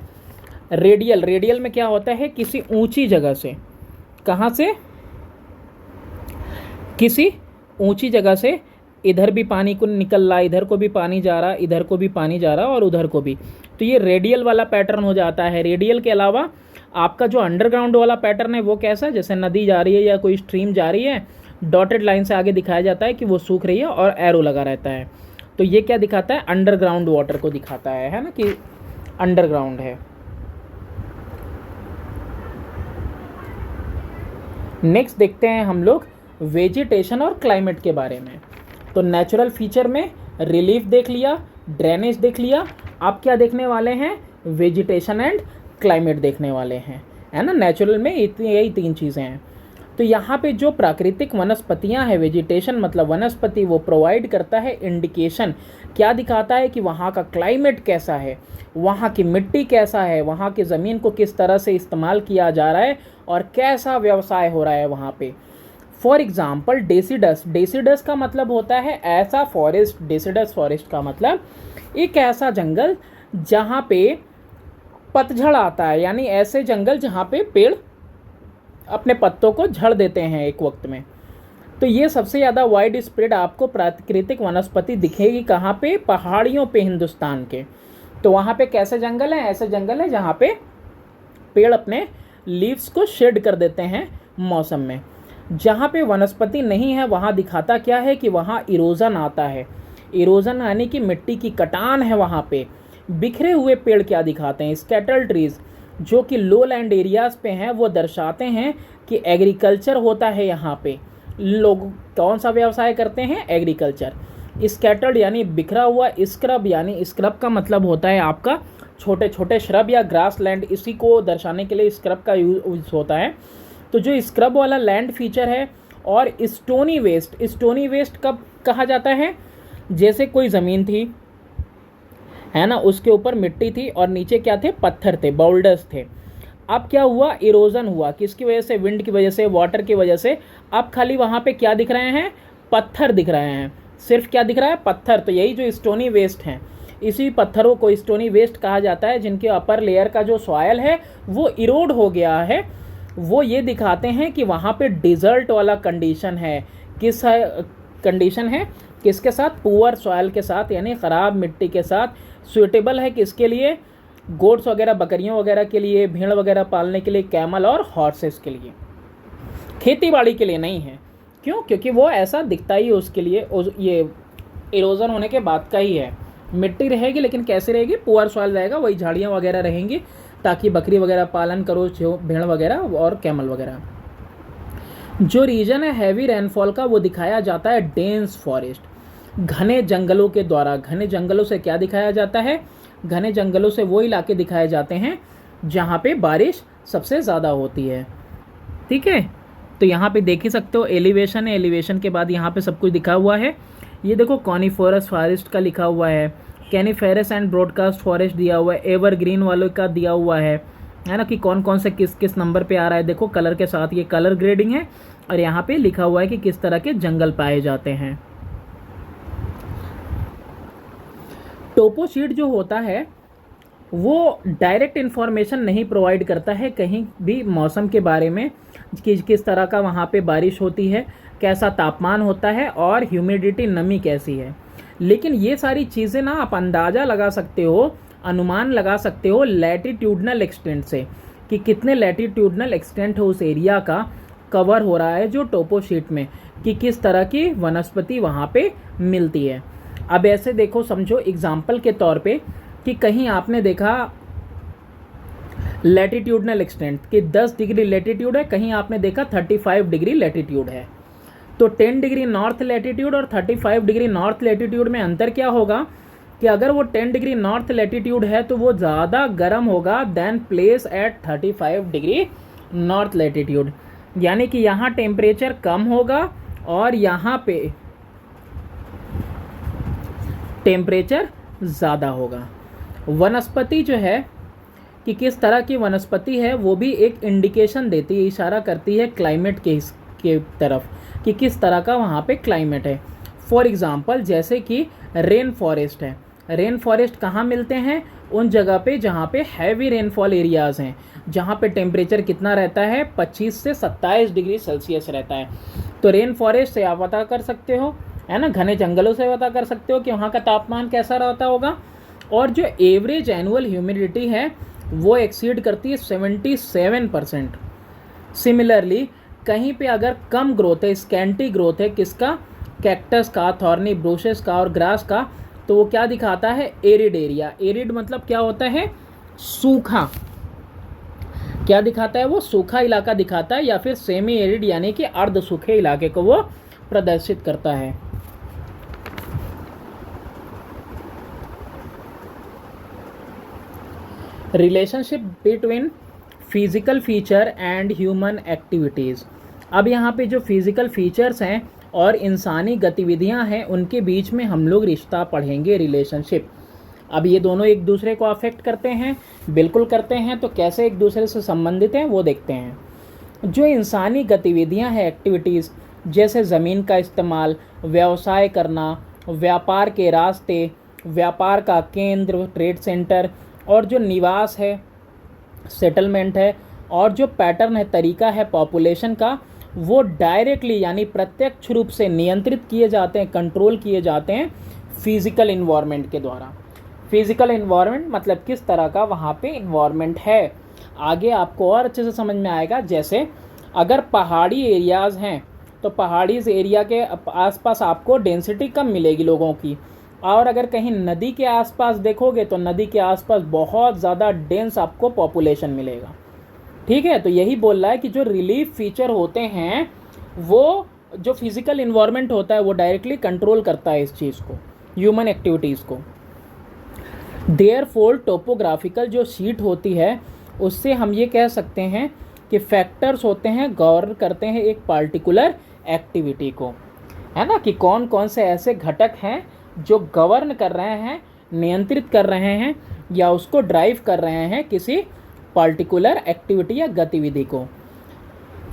रेडियल। रेडियल में क्या होता है, किसी ऊंची जगह से, कहाँ से, किसी ऊंची जगह से इधर भी पानी को निकल रहा, इधर को भी पानी जा रहा, इधर को भी पानी जा रहा और उधर को भी। तो ये रेडियल वाला पैटर्न हो जाता है। रेडियल के अलावा आपका जो अंडरग्राउंड वाला पैटर्न है वो कैसा है, जैसे नदी जा रही है या कोई स्ट्रीम जा रही है, डॉटेड लाइन से आगे दिखाया जाता है कि वो सूख रही है और एरो लगा रहता है। तो ये क्या दिखाता है, अंडरग्राउंड वाटर को दिखाता है ना, कि अंडरग्राउंड है। नेक्स्ट देखते हैं हम लोग वेजिटेशन और क्लाइमेट के बारे में। तो नेचुरल फीचर में रिलीफ देख लिया, ड्रेनेज देख लिया, आप क्या देखने वाले हैं, वेजिटेशन एंड क्लाइमेट देखने वाले हैं, है ना। नेचुरल में इतनी यही 3 चीज़ें हैं। तो यहाँ पे जो प्राकृतिक वनस्पतियाँ हैं, वेजिटेशन मतलब वनस्पति, वो प्रोवाइड करता है इंडिकेशन, क्या दिखाता है कि वहाँ का क्लाइमेट कैसा है, वहाँ की मिट्टी कैसा है, वहाँ की ज़मीन को किस तरह से इस्तेमाल किया जा रहा है और कैसा व्यवसाय हो रहा है वहाँ पे। फॉर एग्जाम्पल डेसिडस, डेसिडस का मतलब होता है ऐसा फॉरेस्ट, डेसिडस फॉरेस्ट का मतलब एक ऐसा जंगल जहाँ पे पतझड़ आता है, यानी ऐसे जंगल जहाँ पे पेड़ अपने पत्तों को झड़ देते हैं एक वक्त में। तो ये सबसे ज़्यादा वाइड स्प्रेड आपको प्राकृतिक वनस्पति दिखेगी कहाँ पे, पहाड़ियों पे हिंदुस्तान के। तो वहाँ पे कैसे जंगल हैं, ऐसे जंगल हैं जहाँ पे पेड़ अपने लीव्स को शेड कर देते हैं मौसम में। जहाँ पे वनस्पति नहीं है वहाँ दिखाता क्या है कि वहाँ इरोजन आता है, इरोजन यानी कि मिट्टी की कटान है वहाँ पे। बिखरे हुए पेड़ क्या दिखाते हैं, स्कैटर्ड ट्रीज, जो कि लो लैंड एरियाज़ पे हैं, वो दर्शाते हैं कि एग्रीकल्चर होता है यहाँ पे। लोग कौन सा व्यवसाय करते हैं, एग्रीकल्चर। स्कैटर्ड यानी बिखरा हुआ, स्क्रब यानी स्क्रब का मतलब होता है आपका छोटे छोटे श्रब या ग्रास लैंड, इसी को दर्शाने के लिए स्क्रब का यूज होता है। तो जो स्क्रब वाला लैंड फीचर है, और स्टोनी वेस्ट, स्टोनी वेस्ट कब कहा जाता है, जैसे कोई ज़मीन थी, है ना, उसके ऊपर मिट्टी थी और नीचे क्या थे, पत्थर थे, बाउल्डर्स थे। अब क्या हुआ, इरोजन हुआ, किसकी वजह से, विंड की वजह से, वाटर की वजह से। अब खाली वहाँ पे क्या दिख रहे हैं, पत्थर दिख रहे हैं, सिर्फ क्या दिख रहा है, पत्थर। तो यही जो स्टोनी वेस्ट हैं, इसी पत्थरों को स्टोनी वेस्ट कहा जाता है, जिनके अपर लेयर का जो सॉयल है वो इरोड हो गया है। वो ये दिखाते हैं कि वहाँ पे डिज़र्ट वाला कंडीशन है। किस कंडीशन है, किसके साथ, पुअर सॉयल के साथ, यानी ख़राब मिट्टी के साथ। सूटेबल है किसके लिए, गोट्स वगैरह, बकरियों वगैरह के लिए, भेड़ वगैरह पालने के लिए, कैमल और हॉर्सेस के लिए। खेती बाड़ी के लिए नहीं है। क्यों, क्योंकि वो ऐसा दिखता ही उसके लिए, ये इरोजन होने के बाद का ही है। मिट्टी रहेगी लेकिन कैसे रहेगी, पुअर सॉइल रहेगा, वही झाड़ियाँ वगैरह रहेंगी, ताकि बकरी वगैरह पालन करो, भेड़ वगैरह और कैमल वगैरह। जो रीजन है हैवी रेनफॉल का, वो दिखाया जाता है डेंस फॉरेस्ट, घने जंगलों के द्वारा। घने जंगलों से क्या दिखाया जाता है, घने जंगलों से वो इलाके दिखाए जाते हैं जहाँ पे बारिश सबसे ज़्यादा होती है। ठीक है, तो यहाँ पे देख ही सकते हो एलिवेशन है, एलिवेशन के बाद यहाँ पे सब कुछ दिखा हुआ है। ये देखो कॉनिफोरस फॉरेस्ट का लिखा हुआ है, कैनिफेरस एंड ब्रॉडकास्ट फॉरेस्ट दिया हुआ है, एवरग्रीन वालों का दिया हुआ है ना, कि कौन कौन से किस किस नंबर पे आ रहा है। देखो कलर के साथ ये कलर ग्रेडिंग है, और यहाँ पे लिखा हुआ है कि किस तरह के जंगल पाए जाते हैं। टोपो शीट जो होता है वो डायरेक्ट इन्फॉर्मेशन नहीं प्रोवाइड करता है कहीं भी मौसम के बारे में, कि किस तरह का वहाँ पे बारिश होती है, कैसा तापमान होता है और ह्यूमिडिटी, नमी कैसी है। लेकिन ये सारी चीज़ें ना आप अंदाज़ा लगा सकते हो, अनुमान लगा सकते हो लैटिट्यूडनल एक्सटेंट से, कि कितने लैटिट्यूडनल एक्सटेंट है उस एरिया का कवर हो रहा है जो टोपो शीट में, कि किस तरह की वनस्पति वहाँ पे मिलती है। अब ऐसे देखो, समझो एग्जाम्पल के तौर पे कि कहीं आपने देखा लैटिट्यूडनल एक्सटेंट कि 10 डिग्री लैटिट्यूड है, कहीं आपने देखा 35 डिग्री लैटिट्यूड है। तो 10 डिग्री नॉर्थ लैटिट्यूड और 35 डिग्री नॉर्थ लैटिट्यूड में अंतर क्या होगा, कि अगर वो 10 डिग्री नॉर्थ लैटिट्यूड है तो वो ज़्यादा गर्म होगा then place at 35 degree north latitude, यानी कि यहाँ टेम्परेचर कम होगा और यहाँ पे टेम्परेचर ज़्यादा होगा। वनस्पति जो है कि किस तरह की वनस्पति है वो भी एक इंडिकेशन देती है, इशारा करती है क्लाइमेट के तरफ, कि किस तरह का वहाँ पे क्लाइमेट है। फॉर एग्ज़ाम्पल जैसे कि रेन फॉरेस्ट है, रेन फॉरेस्ट कहाँ मिलते हैं, उन जगह पे जहाँ पे हैवी रेनफॉल एरियाज़ हैं, जहाँ पे टेम्परेचर कितना रहता है, 25 से 27 डिग्री सेल्सियस रहता है। तो रेन फॉरेस्ट से आप पता कर सकते हो, है ना, घने जंगलों से पता कर सकते हो कि वहाँ का तापमान कैसा रहता होगा। और जो एवरेज एनुअल ह्यूमिडिटी है वो एक्सीड करती है 77%। सिमिलरली कहीं पे अगर कम ग्रोथ है, स्कैंटी ग्रोथ है, किसका, कैक्टस का, थॉर्नी ब्रोशेस का और ग्रास का, तो वो क्या दिखाता है, एरिड एरिया। एरिड मतलब क्या होता है, सूखा। क्या दिखाता है वो, सूखा इलाका दिखाता है, या फिर सेमी एरिड यानी कि अर्ध सूखे इलाके को वो प्रदर्शित करता है। Relationship between physical feature and human activities. अब यहाँ पे जो फिजिकल फीचर्स हैं और इंसानी गतिविधियाँ हैं उनके बीच में हम लोग रिश्ता पढ़ेंगे, रिलेशनशिप। अब ये दोनों एक दूसरे को अफेक्ट करते हैं, बिल्कुल करते हैं, तो कैसे एक दूसरे से संबंधित हैं वो देखते हैं। जो इंसानी गतिविधियाँ हैं, एक्टिविटीज़, जैसे ज़मीन का इस्तेमाल, व्यवसाय करना, व्यापार के रास्ते, व्यापार का केंद्र, ट्रेड सेंटर, और जो निवास है, सेटलमेंट है, और जो पैटर्न है, तरीका है पॉपुलेशन का, वो डायरेक्टली यानी प्रत्यक्ष रूप से नियंत्रित किए जाते हैं, कंट्रोल किए जाते हैं फिजिकल इन्वायरमेंट के द्वारा। फिजिकल इन्वायरमेंट मतलब किस तरह का वहाँ पे इन्वायरमेंट है, आगे आपको और अच्छे से समझ में आएगा। जैसे अगर पहाड़ी एरियाज़ हैं तो पहाड़ी एरिया के आसपास आपको डेंसिटी कम मिलेगी लोगों की, और अगर कहीं नदी के आसपास देखोगे तो नदी के आसपास बहुत ज़्यादा डेंस आपको पॉपुलेशन मिलेगा। ठीक है, तो यही बोल रहा है कि जो रिलीफ फीचर होते हैं वो जो फिजिकल इन्वायरमेंट होता है वो डायरेक्टली कंट्रोल करता है इस चीज़ को, ह्यूमन एक्टिविटीज़ को। देयरफॉर टोपोग्राफिकल जो शीट होती है उससे हम ये कह सकते हैं कि फैक्टर्स होते हैं, गवर्न करते हैं एक पार्टिकुलर एक्टिविटी को, है ना, कि कौन कौन से ऐसे घटक हैं जो गवर्न कर रहे हैं, नियंत्रित कर रहे हैं या उसको ड्राइव कर रहे हैं किसी पार्टिकुलर एक्टिविटी या गतिविधि को।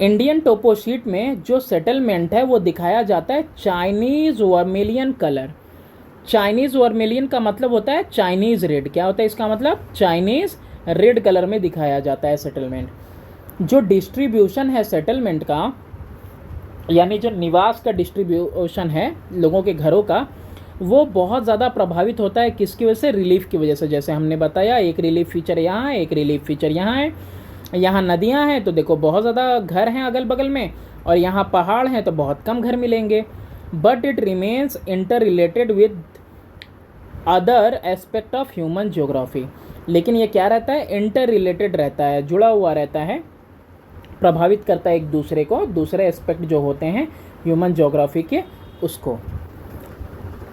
इंडियन टोपोशीट में जो सेटलमेंट है वो दिखाया जाता है Chinese vermilion colour. Chinese vermilion का मतलब होता है चाइनीज़ रेड। क्या होता है इसका मतलब? चाइनीज़ रेड कलर में दिखाया जाता है सेटलमेंट। जो डिस्ट्रीब्यूशन है सेटलमेंट का, यानी जो निवास का डिस्ट्रीब्यूशन है लोगों के घरों का, वो बहुत ज़्यादा प्रभावित होता है किसकी वजह से? रिलीफ की वजह से। जैसे हमने बताया, एक रिलीफ फीचर यहाँ है, एक रिलीफ फीचर यहाँ है। यहाँ नदियाँ हैं तो देखो बहुत ज़्यादा घर हैं अगल बगल में, और यहाँ पहाड़ हैं तो बहुत कम घर मिलेंगे। But it remains inter related with other aspect of human geography. लेकिन ये क्या रहता है? इंटर रिलेटेड रहता है, जुड़ा हुआ रहता है, प्रभावित करता है एक दूसरे को, दूसरे एस्पेक्ट जो होते हैं ह्यूमन ज्योग्राफी के उसको।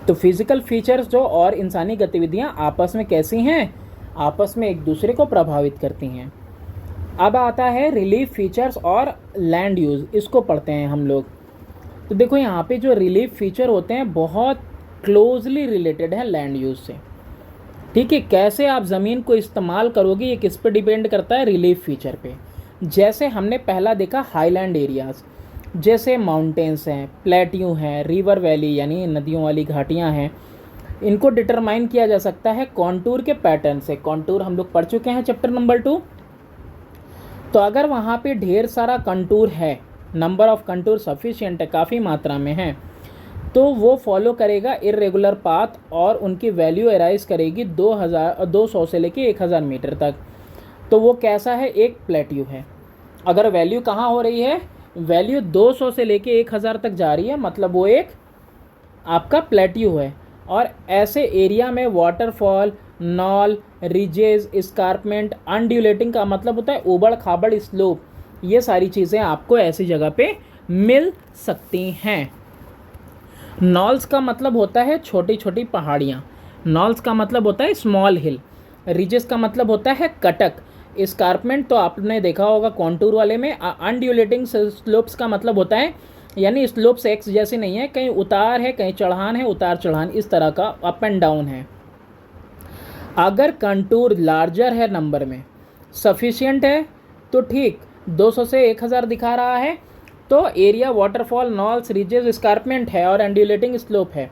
तो फिजिकल फीचर्स जो और इंसानी गतिविधियाँ आपस में कैसी हैं? आपस में एक दूसरे को प्रभावित करती हैं। अब आता है रिलीफ फीचर्स और लैंड यूज़, इसको पढ़ते हैं हम लोग। तो देखो यहाँ पे जो रिलीफ फीचर होते हैं बहुत क्लोजली रिलेटेड है लैंड यूज़ से। ठीक है, कैसे आप ज़मीन को इस्तेमाल करोगे ये किस पे डिपेंड करता है? रिलीफ फीचर पे। जैसे हमने पहला देखा हाईलैंड एरियाज़, जैसे माउंटेन्स हैं, प्लेट्यू हैं, रिवर वैली यानी नदियों वाली घाटियाँ हैं, इनको डिटरमाइन किया जा सकता है कॉन्टूर के पैटर्न से। कॉन्टूर हम लोग पढ़ चुके हैं चैप्टर नंबर 2। तो अगर वहाँ पे ढेर सारा कंटूर है, नंबर ऑफ कंटूर सफिशिएंट है, काफ़ी मात्रा में है, तो वो फॉलो करेगा इरेगुलर पाथ और उनकी वैल्यू एराइज करेगी 200 से लेके 1000 मीटर तक। तो वो कैसा है? एक प्लेट्यू है। अगर वैल्यू कहाँ हो रही है? वैल्यू 200 से लेके 1000 तक जा रही है, मतलब वो एक आपका प्लेट्यू है। और ऐसे एरिया में वाटरफॉल, नॉल, रिजेज, स्कारपमेंट, अनड्यूलेटिंग का मतलब होता है उबड़ खाबड़ स्लोप, ये सारी चीज़ें आपको ऐसी जगह पे मिल सकती हैं। नॉल्स का मतलब होता है छोटी छोटी पहाड़ियाँ, नॉल्स का मतलब होता है स्मॉल हिल, रिजेस का मतलब होता है कटक, स्कारपमेंट तो आपने देखा होगा कॉन्टूर वाले में। अनड्यूलेटिंग स्लोप्स का मतलब होता है यानी स्लोप्स एक्स जैसी नहीं है, कहीं उतार है कहीं चढ़ान है, उतार चढ़ान इस तरह का अप एंड डाउन है। अगर कंटूर लार्जर है, नंबर में सफिशिएंट है तो ठीक, 200 से 1000 दिखा रहा है तो एरिया वाटरफॉल, नॉल्स, रिजेस, स्कारपमेंट है और एंड्यूलेटिंग स्लोप है।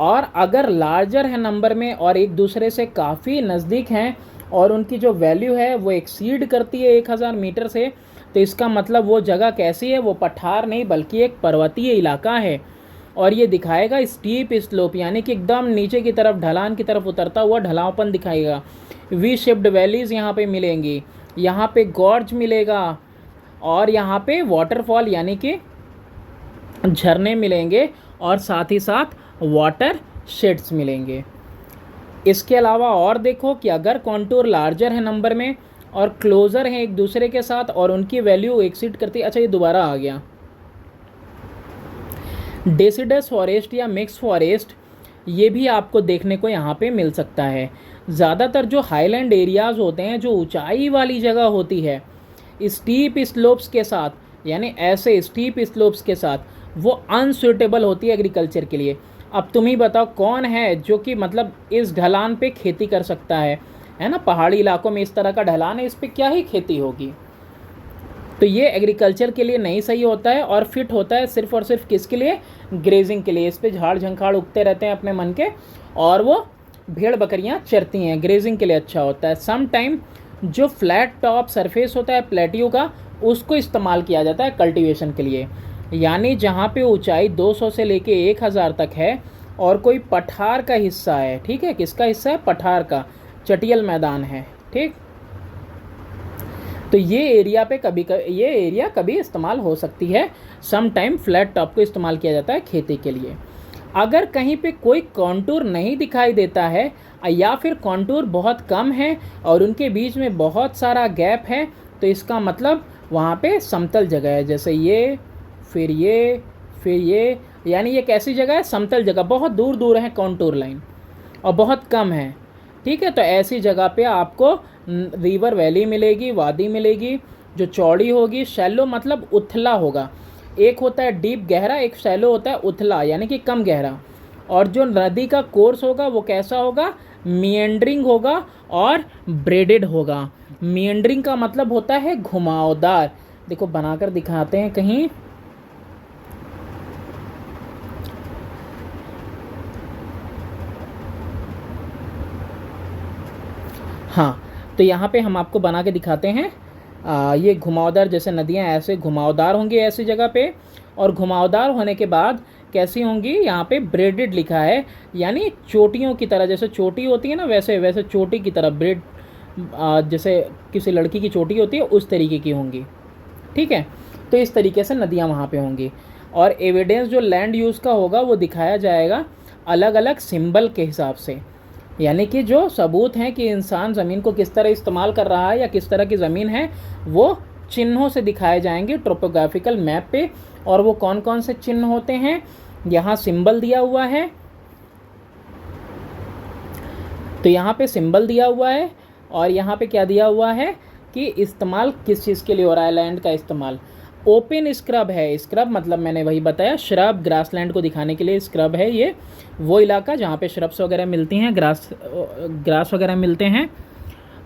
और अगर लार्जर है नंबर में और एक दूसरे से काफ़ी नज़दीक हैं और उनकी जो वैल्यू है वो एक्सीड करती है 1000 मीटर से, तो इसका मतलब वो जगह कैसी है? वो पठार नहीं बल्कि एक पर्वतीय इलाका है। और ये दिखाएगा स्टीप स्लोप, यानी कि एकदम नीचे की तरफ ढलान की तरफ उतरता हुआ ढलावपन दिखाएगा। वी शेप्ड वैलीज़ यहाँ पे मिलेंगी, यहाँ पे गॉर्ज मिलेगा, और यहाँ पे वाटरफॉल यानी कि झरने मिलेंगे, और साथ ही साथ वाटर शेड्स मिलेंगे। इसके अलावा और देखो कि अगर कॉन्टूर लार्जर है नंबर में और क्लोज़र हैं एक दूसरे के साथ और उनकी वैल्यू एक्सीड करती है। अच्छा, ये दोबारा आ गया। डेसिडस फॉरेस्ट या मिक्स फॉरेस्ट ये भी आपको देखने को यहाँ पे मिल सकता है। ज़्यादातर जो हाईलैंड एरियाज़ होते हैं, जो ऊंचाई वाली जगह होती है स्टीप स्लोप्स के साथ, यानी ऐसे स्टीप स्लोप्स के साथ, वो अनसूटेबल होती है एग्रीकल्चर के लिए। अब तुम ही बताओ कौन है जो कि मतलब इस ढलान पे खेती कर सकता है ना। पहाड़ी इलाकों में इस तरह का ढलान है, इस पे क्या ही खेती होगी। तो ये एग्रीकल्चर के लिए नहीं सही होता है और फिट होता है सिर्फ और सिर्फ किसके लिए, ग्रेजिंग के लिए। इस पे झाड़ झंखाड़ उगते रहते हैं अपने मन के और वो भेड़ बकरियां चरती हैं, ग्रेजिंग के लिए अच्छा होता है। सम टाइम जो फ्लैट टॉप सरफेस होता है प्लेट्यू का, उसको इस्तेमाल किया जाता है कल्टीवेशन के लिए। यानी जहाँ पे ऊंचाई 200 से लेके 1000 तक है और कोई पठार का हिस्सा है, ठीक है, किसका हिस्सा है, पठार का, चटियल मैदान है, ठीक, तो ये एरिया कभी इस्तेमाल हो सकती है। सम टाइम फ्लैट टॉप को इस्तेमाल किया जाता है खेती के लिए। अगर कहीं पे कोई कॉन्टूर नहीं दिखाई देता है या फिर कॉन्टूर बहुत कम है और उनके बीच में बहुत सारा गैप है, तो इसका मतलब वहाँ पे समतल जगह है। जैसे ये, फिर ये, यानी ये कैसी जगह है, समतल जगह, बहुत दूर दूर है कॉन्टूर लाइन और बहुत कम है, ठीक है। तो ऐसी जगह पे आपको रिवर वैली मिलेगी, वादी मिलेगी, जो चौड़ी होगी। शैलो मतलब उथला होगा, एक होता है डीप गहरा, एक शैलो होता है उथला यानी कि कम गहरा। और जो नदी का कोर्स होगा वो कैसा होगा, मिएंडरिंग होगा और ब्रेडेड होगा। मिएंडरिंग का मतलब होता है घुमावदार। देखो बनाकर दिखाते हैं कहीं, हाँ, तो यहाँ पे हम आपको बना के दिखाते हैं। ये घुमावदार, जैसे नदियाँ ऐसे घुमावदार होंगी ऐसी जगह पे, और घुमावदार होने के बाद कैसी होंगी, यहाँ पे ब्रेडेड लिखा है, यानी चोटियों की तरह, जैसे चोटी होती है ना वैसे वैसे चोटी की तरह ब्रेड, जैसे किसी लड़की की चोटी होती है उस तरीके की होंगी, ठीक है। तो इस तरीके से नदियाँ वहाँ पे होंगी। और एविडेंस जो लैंड यूज़ का होगा वो दिखाया जाएगा अलग अलग सिंबल के हिसाब से, यानी कि जो सबूत हैं कि इंसान ज़मीन को किस तरह इस्तेमाल कर रहा है या किस तरह की ज़मीन है, वो चिन्हों से दिखाए जाएंगे टोपोग्राफिकल मैप पे। और वो कौन कौन से चिन्ह होते हैं, यहाँ सिंबल दिया हुआ है, तो यहाँ पे सिंबल दिया हुआ है और यहाँ पे क्या दिया हुआ है कि इस्तेमाल किस चीज़ के लिए हो रहा है लैंड का इस्तेमाल। ओपन स्क्रब है, स्क्रब मतलब मैंने वही बताया, श्रब ग्रासलैंड को दिखाने के लिए स्क्रब है ये वो इलाका जहाँ पे श्रब्स वगैरह मिलती हैं, ग्रास वगैरह मिलते हैं,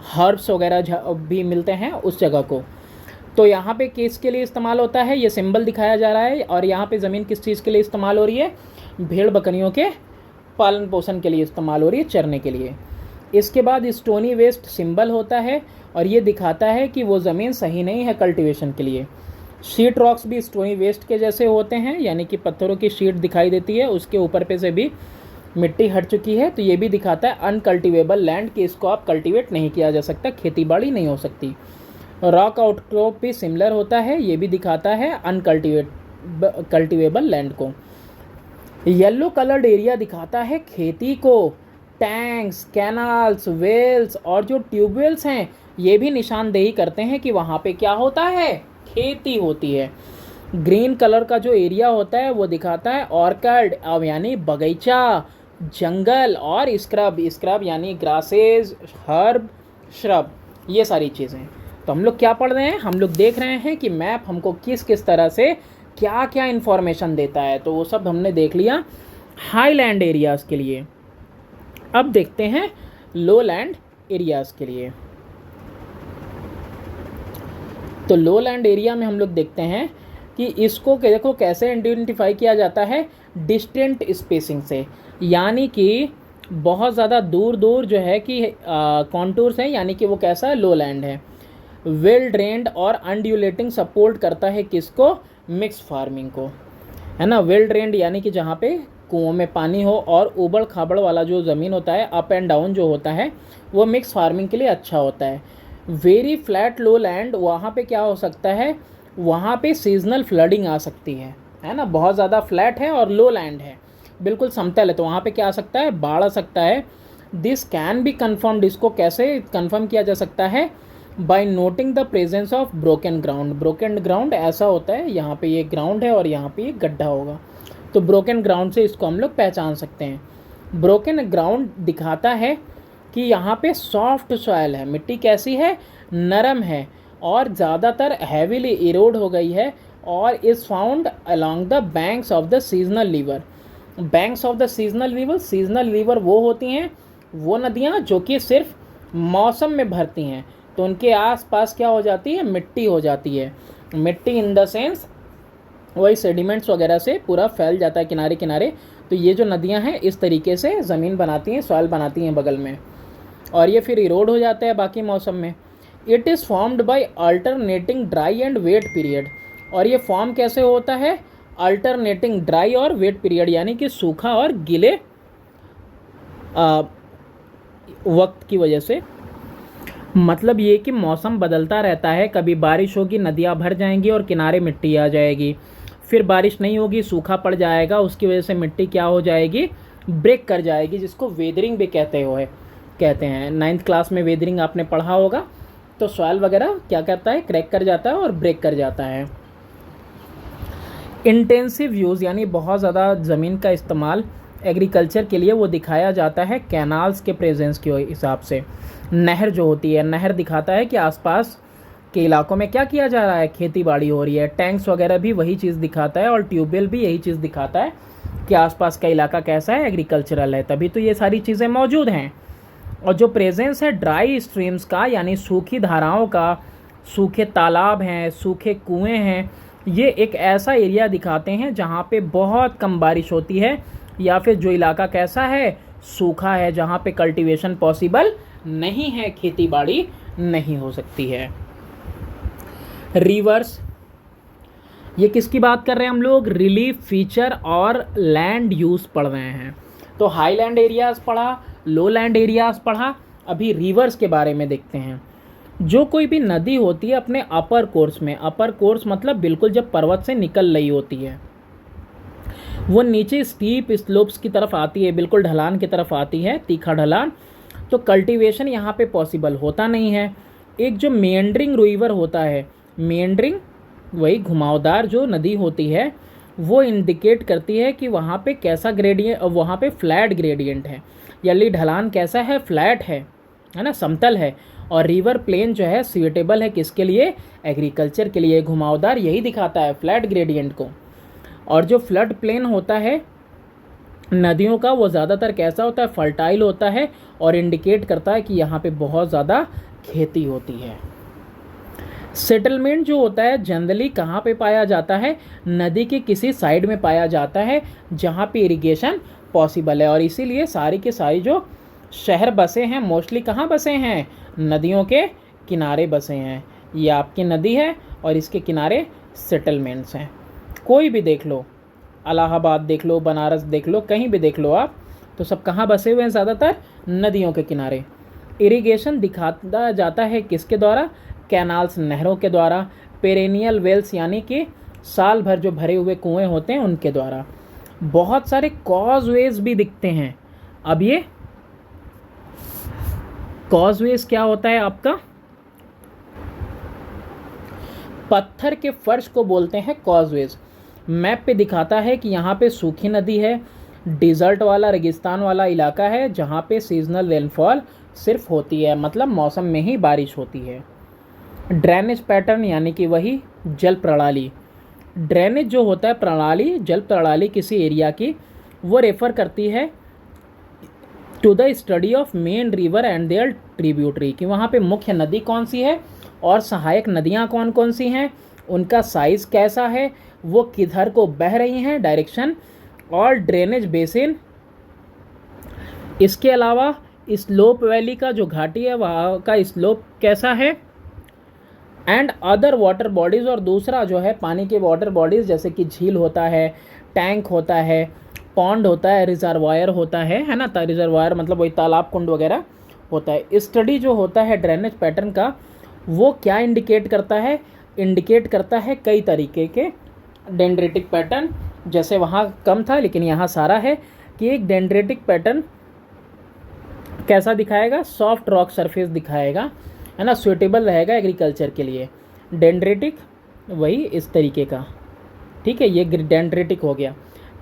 हर्ब्स वगैरह भी मिलते हैं उस जगह को। तो यहाँ पे किस के लिए इस्तेमाल होता है, ये सिंबल दिखाया जा रहा है। और यहाँ पे ज़मीन किस चीज़ के लिए इस्तेमाल हो रही है, भेड़ बकरियों के पालन पोषण के लिए इस्तेमाल हो रही है, चरने के लिए। इसके बाद स्टोनी वेस्ट सिंबल होता है और ये दिखाता है कि वो ज़मीन सही नहीं है कल्टीवेशन के लिए। शीट रॉक्स भी स्टोनी वेस्ट के जैसे होते हैं, यानी कि पत्थरों की शीट दिखाई देती है, उसके ऊपर पे से भी मिट्टी हट चुकी है, तो ये भी दिखाता है अनकल्टिवेबल लैंड कि इसको आप कल्टीवेट नहीं किया जा सकता, खेती बाड़ी नहीं हो सकती। रॉक आउटक्रॉप भी सिमिलर होता है, ये भी दिखाता है कल्टीवेबल लैंड को। येलो कलर्ड एरिया दिखाता है खेती को, टैंक्स, कैनाल्स, वेल्स और जो ट्यूबवेल्स हैं ये भी निशानदेही करते हैं कि वहाँ पे क्या होता है, खेती होती है। ग्रीन कलर का जो एरिया होता है वो दिखाता है ऑर्किड, अब यानी बगीचा, जंगल, और स्क्रब यानी ग्रासेस, हर्ब, श्रब, ये सारी चीज़ें। तो हम लोग क्या पढ़ रहे हैं, हम लोग देख रहे हैं कि मैप हमको किस किस तरह से क्या क्या इन्फॉर्मेशन देता है, तो वो सब हमने देख लिया हाईलैंड एरियाज़ के लिए। अब देखते हैं लो लैंड एरियाज़ के लिए। तो लो लैंड एरिया में हम लोग देखते हैं कि इसको देखो कैसे आइडेंटिफाई किया जाता है, डिस्टेंट स्पेसिंग से, यानी कि बहुत ज़्यादा दूर दूर जो है कि कॉन्टूर्स हैं, यानी कि वो कैसा है, लो लैंड है। वेल ड्रेन्ड और अनड्यूलेटिंग सपोर्ट करता है किसको, मिक्स फार्मिंग को, है ना। वेल ड्रेन्ड यानी कि जहाँ पे कुओं में पानी हो, और उबड़ खाबड़ वाला जो ज़मीन होता है, अप एंड डाउन जो होता है, वो मिक्स फार्मिंग के लिए अच्छा होता है। वेरी फ्लैट लो लैंड, वहाँ पे क्या हो सकता है, वहाँ पे सीजनल फ्लडिंग आ सकती है ना। बहुत ज़्यादा फ्लैट है और लो लैंड है, बिल्कुल समतल है, तो वहाँ पे क्या आ सकता है, बाढ़ आ सकता है। दिस कैन बी कन्फर्म्ड, इसको कैसे कन्फर्म किया जा सकता है, by noting the presence of broken ground. Broken ground ऐसा होता है, यहाँ पे ये ग्राउंड है और यहाँ पे ये गड्ढा होगा, तो ब्रोकन ग्राउंड से इसको हम लोग पहचान सकते हैं। ब्रोकन ग्राउंड दिखाता है कि यहाँ पे सॉफ्ट सॉयल है, मिट्टी कैसी है, नरम है और ज़्यादातर हैवीली इरोड हो गई है और is found along the banks of the seasonal river. Banks of the seasonal river वो होती हैं वो नदियाँ जो कि सिर्फ मौसम में भरती हैं, तो उनके आसपास क्या हो जाती है, मिट्टी हो जाती है। मिट्टी इन द सेंस वही सेडिमेंट्स वगैरह से पूरा फैल जाता है किनारे किनारे। तो ये जो नदियाँ हैं इस तरीके से ज़मीन बनाती हैं, सॉइल बनाती हैं बगल में, और ये फिर इरोड हो जाता है बाकी मौसम में। It is formed by alternating dry and wet period. और ये फॉर्म कैसे होता है, अल्टरनेटिंग ड्राई और वेट पीरियड, यानी कि सूखा और गीले वक्त की वजह से। मतलब ये कि मौसम बदलता रहता है, कभी बारिश होगी नदियाँ भर जाएंगी और किनारे मिट्टी आ जाएगी, फिर बारिश नहीं होगी सूखा पड़ जाएगा, उसकी वजह से मिट्टी क्या हो जाएगी, ब्रेक कर जाएगी, जिसको वेदरिंग भी कहते हैं। 9th क्लास में वेदरिंग आपने पढ़ा होगा। तो सॉइल वगैरह क्या करता है, क्रैक कर जाता है और ब्रेक कर जाता है। इंटेंसिव यूज़ यानी बहुत ज़्यादा ज़मीन का इस्तेमाल एग्रीकल्चर के लिए वो दिखाया जाता है कैनाल्स के प्रेजेंस के हिसाब से। नहर जो होती है, नहर दिखाता है कि आसपास के इलाकों में क्या किया जा रहा है, खेती बाड़ी हो रही है। टैंक्स वगैरह भी वही चीज़ दिखाता है और ट्यूबवेल भी यही चीज़ दिखाता है कि आसपास का इलाका कैसा है, एग्रीकल्चरल है, तभी तो ये सारी चीज़ें मौजूद हैं। और जो प्रेजेंस है ड्राई स्ट्रीम्स का यानी सूखी धाराओं का, सूखे तालाब हैं, सूखे कुएं हैं, ये एक ऐसा एरिया दिखाते हैं जहाँ पे बहुत कम बारिश होती है या फिर जो इलाका कैसा है, सूखा है, जहाँ पे कल्टीवेशन पॉसिबल नहीं है, खेती बाड़ी नहीं हो सकती है। रिवर्स, ये किसकी बात कर रहे हैं हम लोग, रिलीफ फीचर और लैंड यूज़ पढ़ रहे हैं। तो हाईलैंड एरियाज़ पढ़ा, लो लैंड एरियाज़ पढ़ा, अभी रिवर्स के बारे में देखते हैं। जो कोई भी नदी होती है अपने अपर कोर्स में, अपर कोर्स मतलब बिल्कुल जब पर्वत से निकल रही होती है, वो नीचे स्टीप स्लोप्स की तरफ आती है, बिल्कुल ढलान की तरफ आती है, तीखा ढलान, तो कल्टीवेशन यहाँ पे पॉसिबल होता नहीं है। एक जो मेंडरिंग रिवर होता है, मेंडरिंग वही घुमावदार जो नदी होती है, वो इंडिकेट करती है कि वहाँ पे कैसा ग्रेडियंट, वहाँ पे फ्लैट ग्रेडियंट है, यानी ढलान कैसा है, फ्लैट है ना, समतल है। और रिवर प्लेन जो है सूटेबल है किसके लिए, एग्रीकल्चर के लिए। घुमावदार यही दिखाता है फ्लैट ग्रेडियंट को। और जो फ्लड प्लेन होता है नदियों का, वो ज़्यादातर कैसा होता है, फर्टाइल होता है और इंडिकेट करता है कि यहाँ पे बहुत ज़्यादा खेती होती है। सेटलमेंट जो होता है जनरली कहाँ पे पाया जाता है, नदी के किसी साइड में पाया जाता है जहाँ पे इरिगेशन पॉसिबल है। और इसीलिए सारी के सारी जो शहर बसे हैं मोस्टली कहाँ बसे हैं, नदियों के किनारे बसे हैं। ये आपकी नदी है और इसके किनारे सेटलमेंट्स हैं। कोई भी देख लो, इलाहाबाद देख लो, बनारस देख लो, कहीं भी देख लो आप, तो सब कहाँ बसे हुए हैं, ज़्यादातर नदियों के किनारे। इरिगेशन दिखाता जाता है किसके द्वारा, कैनाल्स, नहरों के द्वारा। पेरेनियल वेल्स यानी कि साल भर जो भरे हुए कुएं होते हैं उनके द्वारा। बहुत सारे कॉजवेज भी दिखते हैं। अब ये कॉजवेज क्या होता है आपका, पत्थर के फर्श को बोलते हैं कॉजवेज। मैप पे दिखाता है कि यहाँ पे सूखी नदी है, डिज़र्ट वाला रेगिस्तान वाला इलाका है जहाँ पे सीजनल रेनफॉल सिर्फ होती है, मतलब मौसम में ही बारिश होती है। ड्रेनेज पैटर्न यानी कि वही जल प्रणाली। ड्रेनेज जो होता है प्रणाली, जल प्रणाली किसी एरिया की, वो रेफर करती है to the study of main river and their tributary, कि वहाँ पे मुख्य नदी कौन सी है और सहायक नदियाँ कौन कौन सी हैं, उनका साइज़ कैसा है, वो किधर को बह रही हैं, डायरेक्शन, और ड्रेनेज बेसिन। इसके अलावा स्लोप वैली का जो घाटी है वहाँ का स्लोप कैसा है, एंड अदर वाटर बॉडीज़। और दूसरा जो है पानी के वाटर बॉडीज़ जैसे कि झील होता है, टैंक होता है, पॉन्ड होता है, रिजर्वायर होता है ना, रिजर्वायर मतलब वही तालाब कुंड वगैरह होता है। स्टडी जो होता है ड्रेनेज पैटर्न का, वो क्या इंडिकेट करता है, इंडिकेट करता है कई तरीके के डेंड्रेटिक पैटर्न, जैसे वहाँ कम था लेकिन यहाँ सारा है, कि एक डेंड्रेटिक पैटर्न कैसा दिखाएगा, सॉफ्ट रॉक सरफेस दिखाएगा, है ना, सूटेबल रहेगा एग्रीकल्चर के लिए। डेंड्रेटिक वही इस तरीके का, ठीक है, ये डेंड्रेटिक हो गया।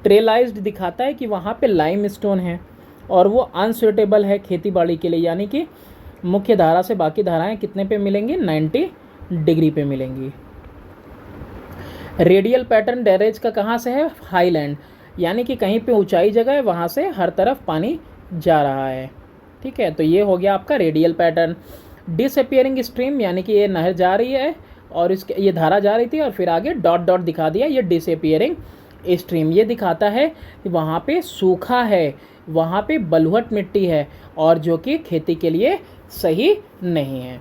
ट्रेलाइज्ड दिखाता है कि वहाँ पे लाइम स्टोन है, और वो अनसुटेबल है खेती बाड़ी के लिए, यानी कि मुख्य धारा से बाकी धाराएं कितने पे मिलेंगी, 90 डिग्री पे मिलेंगी। रेडियल पैटर्न ड्रेनेज का कहाँ से है, हाईलैंड, यानी कि कहीं पे ऊंचाई जगह है वहाँ से हर तरफ पानी जा रहा है। ठीक है, तो ये हो गया आपका रेडियल पैटर्न। डिसअपियरिंग स्ट्रीम, यानी कि ये नहर जा रही है और इसके ये धारा जा रही थी और फिर आगे डॉट डॉट दिखा दिया, ये डिसअपियरिंग स्ट्रीम। ये दिखाता है कि वहाँ पे सूखा है, वहाँ पे बलुहट मिट्टी है और जो कि खेती के लिए सही नहीं है।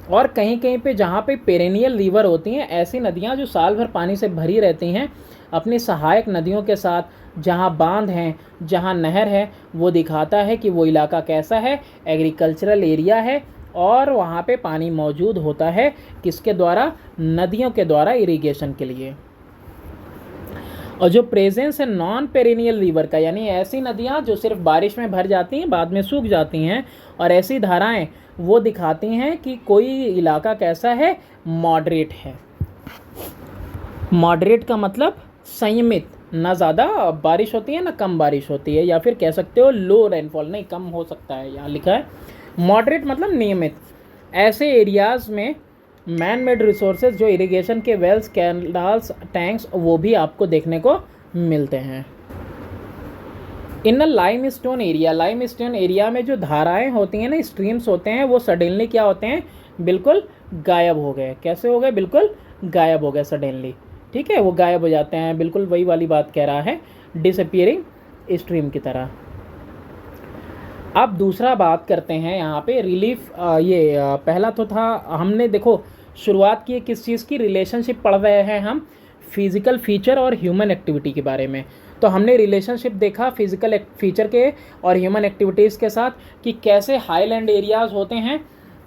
और कहीं कहीं पे जहाँ पे पेरेनियल रिवर होती हैं, ऐसी नदियाँ जो साल भर पानी से भरी रहती हैं, अपनी सहायक नदियों के साथ, जहाँ बांध हैं, जहाँ नहर है, वो दिखाता है कि वो इलाका कैसा है, एग्रीकल्चरल एरिया है और वहाँ पे पानी मौजूद होता है, किसके द्वारा, नदियों के द्वारा इरिगेशन के लिए। और जो प्रेजेंस है नॉन पेरिनियल रिवर का, यानी ऐसी नदियाँ जो सिर्फ बारिश में भर जाती हैं बाद में सूख जाती हैं, और ऐसी धाराएं वो दिखाती हैं कि कोई इलाका कैसा है, मॉडरेट है। मॉडरेट का मतलब संयमित, ना ज़्यादा बारिश होती है ना कम बारिश होती है, या फिर कह सकते हो लो रेनफॉल, नहीं कम हो सकता है, यहाँ लिखा है। मॉडरेट मतलब नियमित। ऐसे एरियाज़ में मैन मेड रिसोर्सेज जो इरिगेशन के वेल्स, कैनाल्स, टैंक्स, वो भी आपको देखने को मिलते हैं। इन लाइमस्टोन एरिया, लाइमस्टोन एरिया में जो धाराएं होती हैं ना, स्ट्रीम्स होते हैं, वो सडनली क्या होते हैं, बिल्कुल गायब हो गए। कैसे हो गए, बिल्कुल गायब हो गए सडनली। ठीक है, वो गायब हो जाते हैं, बिल्कुल वही वाली बात कह रहा है, डिसअपियरिंग स्ट्रीम की तरह। अब दूसरा बात करते हैं यहाँ पे रिलीफ। पहला तो था, हमने देखो शुरुआत की किस चीज़ की, रिलेशनशिप पढ़ रहे हैं हम फिज़िकल फीचर और ह्यूमन एक्टिविटी के बारे में। तो हमने रिलेशनशिप देखा फिज़िकल फीचर के और ह्यूमन एक्टिविटीज़ के साथ, कि कैसे हाईलैंड एरियाज़ होते हैं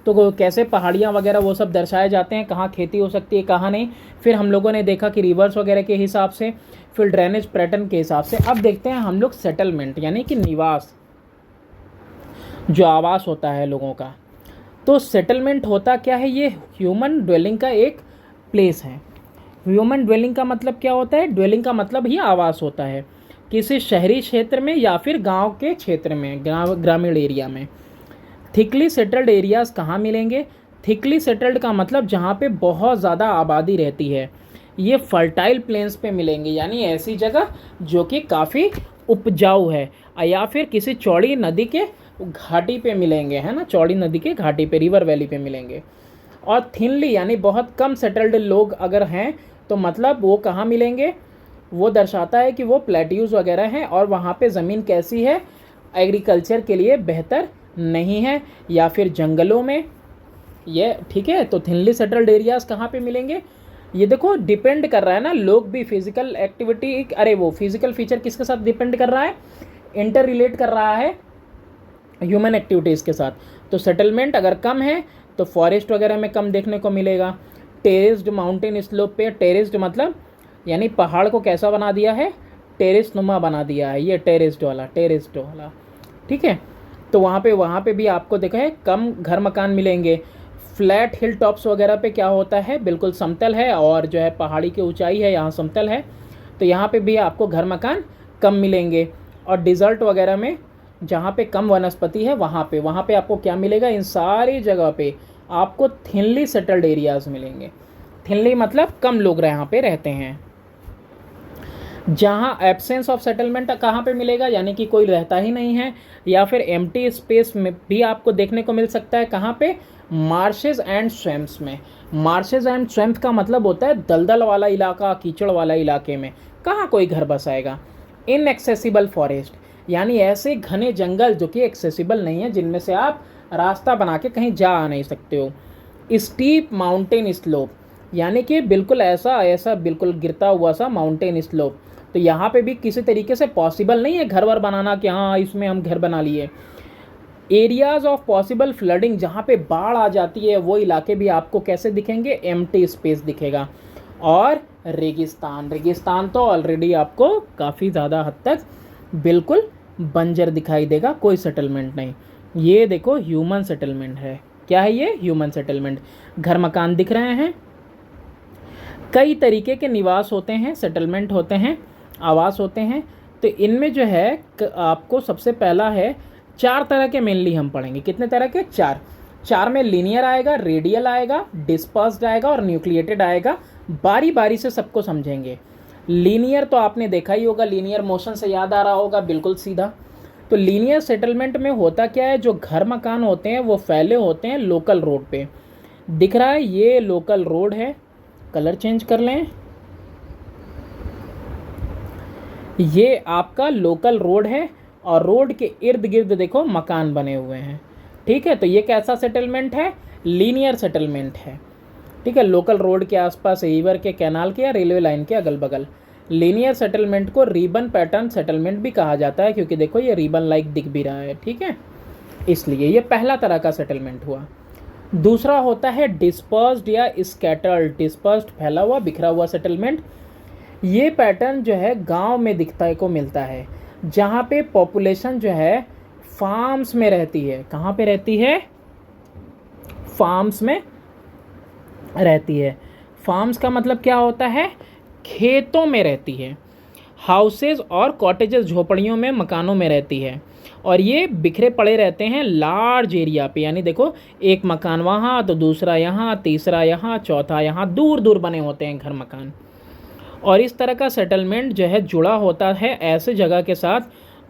तो कैसे पहाड़ियाँ वगैरह वो सब दर्शाए जाते हैं, कहाँ खेती हो सकती है कहाँ नहीं। फिर हम लोगों ने देखा कि रिवर्स वगैरह के हिसाब से, फिर ड्रेनेज पैटर्न के हिसाब से। अब देखते हैं हम लोग सेटलमेंट, यानी कि निवास, जो आवास होता है लोगों का। तो सेटलमेंट होता क्या है, ये ह्यूमन ड्वेलिंग का एक प्लेस है। ह्यूमन ड्वेलिंग का मतलब क्या होता है, ड्वेलिंग का मतलब ही आवास होता है, किसी शहरी क्षेत्र में या फिर गांव के क्षेत्र में, ग्रामीण एरिया में। थिकली सेटल्ड एरियाज़ कहाँ मिलेंगे, थिकली सेटल्ड का मतलब जहाँ पे बहुत ज़्यादा आबादी रहती है। ये फर्टाइल प्लेन्स पे मिलेंगे, यानी ऐसी जगह जो कि काफ़ी उपजाऊ है, या फिर किसी चौड़ी नदी के घाटी पे मिलेंगे, है ना, चौड़ी नदी के घाटी पे, रिवर वैली पे मिलेंगे। और थिनली यानी बहुत कम सेटल्ड लोग अगर हैं तो मतलब वो कहाँ मिलेंगे, वो दर्शाता है कि वो प्लेट्यूज वगैरह हैं और वहाँ पे ज़मीन कैसी है, एग्रीकल्चर के लिए बेहतर नहीं है, या फिर जंगलों में ये। ठीक है, तो थिनली सेटल्ड एरियाज़ कहाँ पे मिलेंगे, ये देखो डिपेंड कर रहा है ना, लोग भी फिजिकल एक्टिविटी, अरे वो फिजिकल फीचर किसके साथ डिपेंड कर रहा है, इंटर रिलेट कर रहा है ह्यूमन एक्टिविटीज़ के साथ। तो सेटलमेंट अगर कम है तो फॉरेस्ट वगैरह में कम देखने को मिलेगा। टेरेस्ड माउंटेन स्लोप पे, टेरेस्ड मतलब यानी पहाड़ को कैसा बना दिया है, टेरेस नुमा बना दिया है, ये टेरेस्ड वाला। ठीक है, तो वहाँ पे भी आपको देखा है कम घर मकान मिलेंगे। फ्लैट हिल टॉप्स वगैरह पे क्या होता है, बिल्कुल समतल है, और जो है पहाड़ी की ऊंचाई है, यहाँ समतल है, तो यहाँ पे भी आपको घर मकान कम मिलेंगे। और डिज़र्ट वगैरह में जहाँ पे कम वनस्पति है वहाँ पे आपको क्या मिलेगा, इन सारी जगह पे आपको थिनली सेटल्ड एरियाज़ मिलेंगे। थिनली मतलब कम लोग यहाँ पे रहते हैं। जहाँ एब्सेंस ऑफ सेटलमेंट कहाँ पे मिलेगा, यानी कि कोई रहता ही नहीं है, या फिर एम्प्टी स्पेस में भी आपको देखने को मिल सकता है। कहाँ पे, मार्शेज एंड स्वैम्प्स में। मार्शेज एंड स्वैम्प का मतलब होता है दलदल वाला इलाका, कीचड़ वाला इलाके में कहाँ कोई घर बसाएगा। इनएक्सेसिबल फॉरेस्ट, यानी ऐसे घने जंगल जो कि एक्सेसिबल नहीं है, जिनमें से आप रास्ता बना के कहीं जा आ नहीं सकते हो। स्टीप माउंटेन स्लोप, यानी कि बिल्कुल ऐसा बिल्कुल गिरता हुआ सा माउंटेन स्लोप, तो यहाँ पे भी किसी तरीके से पॉसिबल नहीं है घर वर बनाना कि हाँ इसमें हम घर बना लिए। एरियाज़ ऑफ पॉसिबल फ्लडिंग, जहाँ पे बाढ़ आ जाती है वो इलाके भी आपको कैसे दिखेंगे, एम्प्टी स्पेस दिखेगा। और रेगिस्तान तो ऑलरेडी आपको काफ़ी ज़्यादा हद तक बिल्कुल बंजर दिखाई देगा, कोई सेटलमेंट नहीं। ये देखो ह्यूमन सेटलमेंट है। क्या है ये, ह्यूमन सेटलमेंट। घर मकान दिख रहे हैं, कई तरीके के निवास होते हैं, सेटलमेंट होते हैं, आवास होते हैं। तो तो इनमें जो है आपको सबसे पहला है, 4 तरह के मेनली हम पढ़ेंगे। कितने तरह के? 4। 4 में लीनियर आएगा, रेडियल आएगा, डिस्पर्स्ड आएगा और न्यूक्लिएटेड आएगा। बारी बारी से सबको समझेंगे। लीनियर तो आपने देखा ही होगा, लीनियर मोशन से याद आ रहा होगा, बिल्कुल सीधा। तो लीनियर सेटलमेंट में होता क्या है, जो घर मकान होते हैं वो फैले होते हैं लोकल रोड पे। दिख रहा है ये लोकल रोड है, कलर चेंज कर लें, ये आपका लोकल रोड है और रोड के इर्द गिर्द देखो मकान बने हुए हैं। ठीक है, तो ये कैसा सेटलमेंट है? लीनियर सेटलमेंट है। ठीक है, लोकल रोड के आसपास, रिवर के, कैनाल के या रेलवे लाइन के अगल बगल। लीनियर सेटलमेंट को रिबन पैटर्न सेटलमेंट भी कहा जाता है, क्योंकि देखो ये रिबन लाइक दिख भी रहा है। ठीक है, इसलिए ये पहला तरह का सेटलमेंट हुआ। दूसरा होता है डिस्पर्स्ड या स्कैटर्ड। डिस्पर्स्ड फैला हुआ, बिखरा हुआ सेटलमेंट। ये पैटर्न जो है गांव में दिखता को मिलता है, जहाँ पे पॉपुलेशन जो है फार्म्स में रहती है। कहाँ पे रहती है? फार्म्स में रहती है। फार्म्स का मतलब क्या होता है? खेतों में रहती है। हाउसेज और कॉटेजेस, झोपड़ियों में, मकानों में रहती है। और ये बिखरे पड़े रहते हैं लार्ज एरिया पे, यानी देखो एक मकान वहाँ तो दूसरा यहाँ, तीसरा यहाँ, चौथा यहाँ, दूर दूर बने होते हैं घर मकान। और इस तरह का सेटलमेंट जो है जुड़ा होता है ऐसे जगह के साथ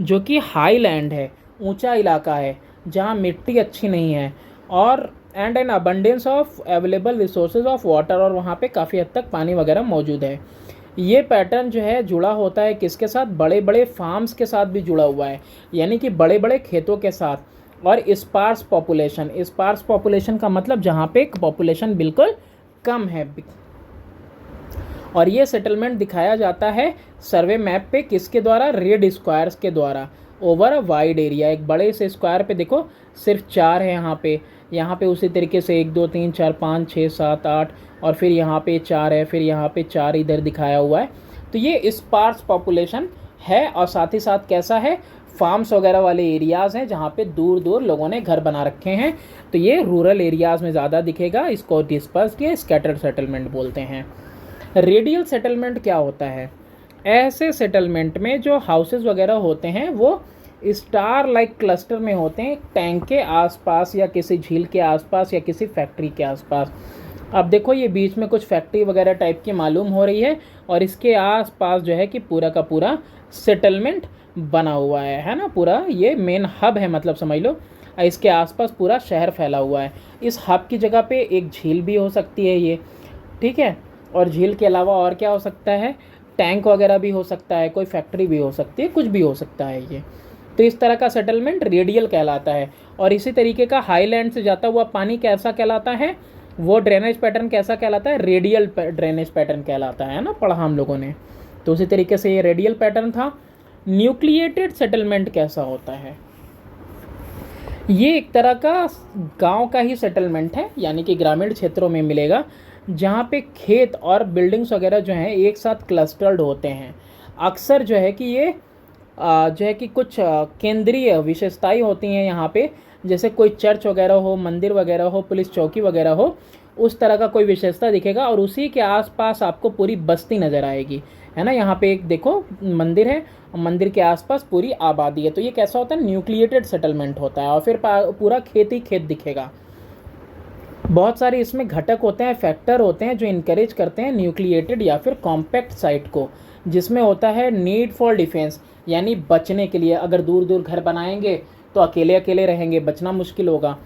जो कि हाई लैंड है, ऊंचा इलाका है, जहाँ मिट्टी अच्छी नहीं है, और and N abundance of available resources of water, और वहाँ पे काफ़ी हद तक पानी वगैरह मौजूद है। ये पैटर्न जो है जुड़ा होता है किसके साथ? बड़े बड़े फार्म्स के साथ भी जुड़ा हुआ है, यानी कि बड़े बड़े खेतों के साथ। और स्पार्स पॉपुलेशन, स्पार्स पॉपुलेशन का मतलब जहाँ पे पॉपुलेशन बिल्कुल कम है। और ये सेटलमेंट दिखाया जाता है सर्वे मैप पे किसके द्वारा? रेड स्क्वायर्स के द्वारा, ओवर अ वाइड एरिया। एक बड़े से स्क्वायर पे देखो सिर्फ 4 है यहाँ पे उसी तरीके से 1 2 3 4 5 6 7 8, और फिर यहाँ पे 4 है, फिर यहाँ पे 4 इधर दिखाया हुआ है। तो ये स्पार्स पॉपुलेशन है, और साथ ही साथ कैसा है? फार्म्स वगैरह वाले एरियाज़ हैं जहाँ पे दूर दूर लोगों ने घर बना रखे हैं। तो ये रूरल एरियाज़ में ज़्यादा दिखेगा। इसको डिस्पर्स्ड या स्कैटर्ड सेटलमेंट बोलते हैं। रेडियल सेटलमेंट क्या होता है? ऐसे सेटलमेंट में जो हाउसेस वगैरह होते हैं वो स्टार लाइक क्लस्टर में होते हैं, टैंक के आसपास या किसी झील के आसपास या किसी फैक्ट्री के आसपास। अब देखो ये बीच में कुछ फैक्ट्री वगैरह टाइप की मालूम हो रही है, और इसके आसपास जो है कि पूरा का पूरा सेटलमेंट बना हुआ है ना। पूरा ये मेन हब है, मतलब समझ लो इसके आसपास पूरा शहर फैला हुआ है। इस हब की जगह पे एक झील भी हो सकती है ये, ठीक है। और झील के अलावा और क्या हो सकता है? टैंक वगैरह भी हो सकता है, कोई फैक्ट्री भी हो सकती है, कुछ भी हो सकता है ये। तो इस तरह का सेटलमेंट रेडियल कहलाता है। और इसी तरीके का हाईलैंड से जाता हुआ पानी कैसा कहलाता है? वो ड्रेनेज पैटर्न कैसा कहलाता है? रेडियल ड्रेनेज पैटर्न कहलाता है ना, पढ़ा हम लोगों ने। तो उसी तरीके से ये रेडियल पैटर्न था। न्यूक्लिएटेड सेटलमेंट कैसा होता है? ये एक तरह का गांव का ही सेटलमेंट है, यानी कि ग्रामीण क्षेत्रों में मिलेगा, जहाँ पे खेत और बिल्डिंग्स वगैरह जो हैं एक साथ क्लस्टर्ड होते हैं। अक्सर जो है कि ये जो है कि कुछ केंद्रीय विशेषताएं होती हैं यहाँ पे, जैसे कोई चर्च वगैरह हो, मंदिर वगैरह हो, पुलिस चौकी वगैरह हो, उस तरह का कोई विशेषता दिखेगा। और उसी के आसपास आपको पूरी बस्ती नज़र आएगी, है ना। यहाँ पे एक देखो मंदिर है, मंदिर के आसपास पूरी आबादी है। तो ये कैसा होता है? न्यूक्लिएटेड सेटलमेंट होता है। और फिर पूरा खेत ही खेत दिखेगा। बहुत सारे इसमें घटक होते हैं, फैक्टर होते हैं जो इनकरेज करते हैं न्यूक्लिएटेड या फिर कॉम्पैक्ट साइट को, जिसमें होता है नीड फॉर डिफेंस, यानी बचने के लिए। अगर दूर दूर घर बनाएंगे तो अकेले अकेले रहेंगे, बचना मुश्किल होगा।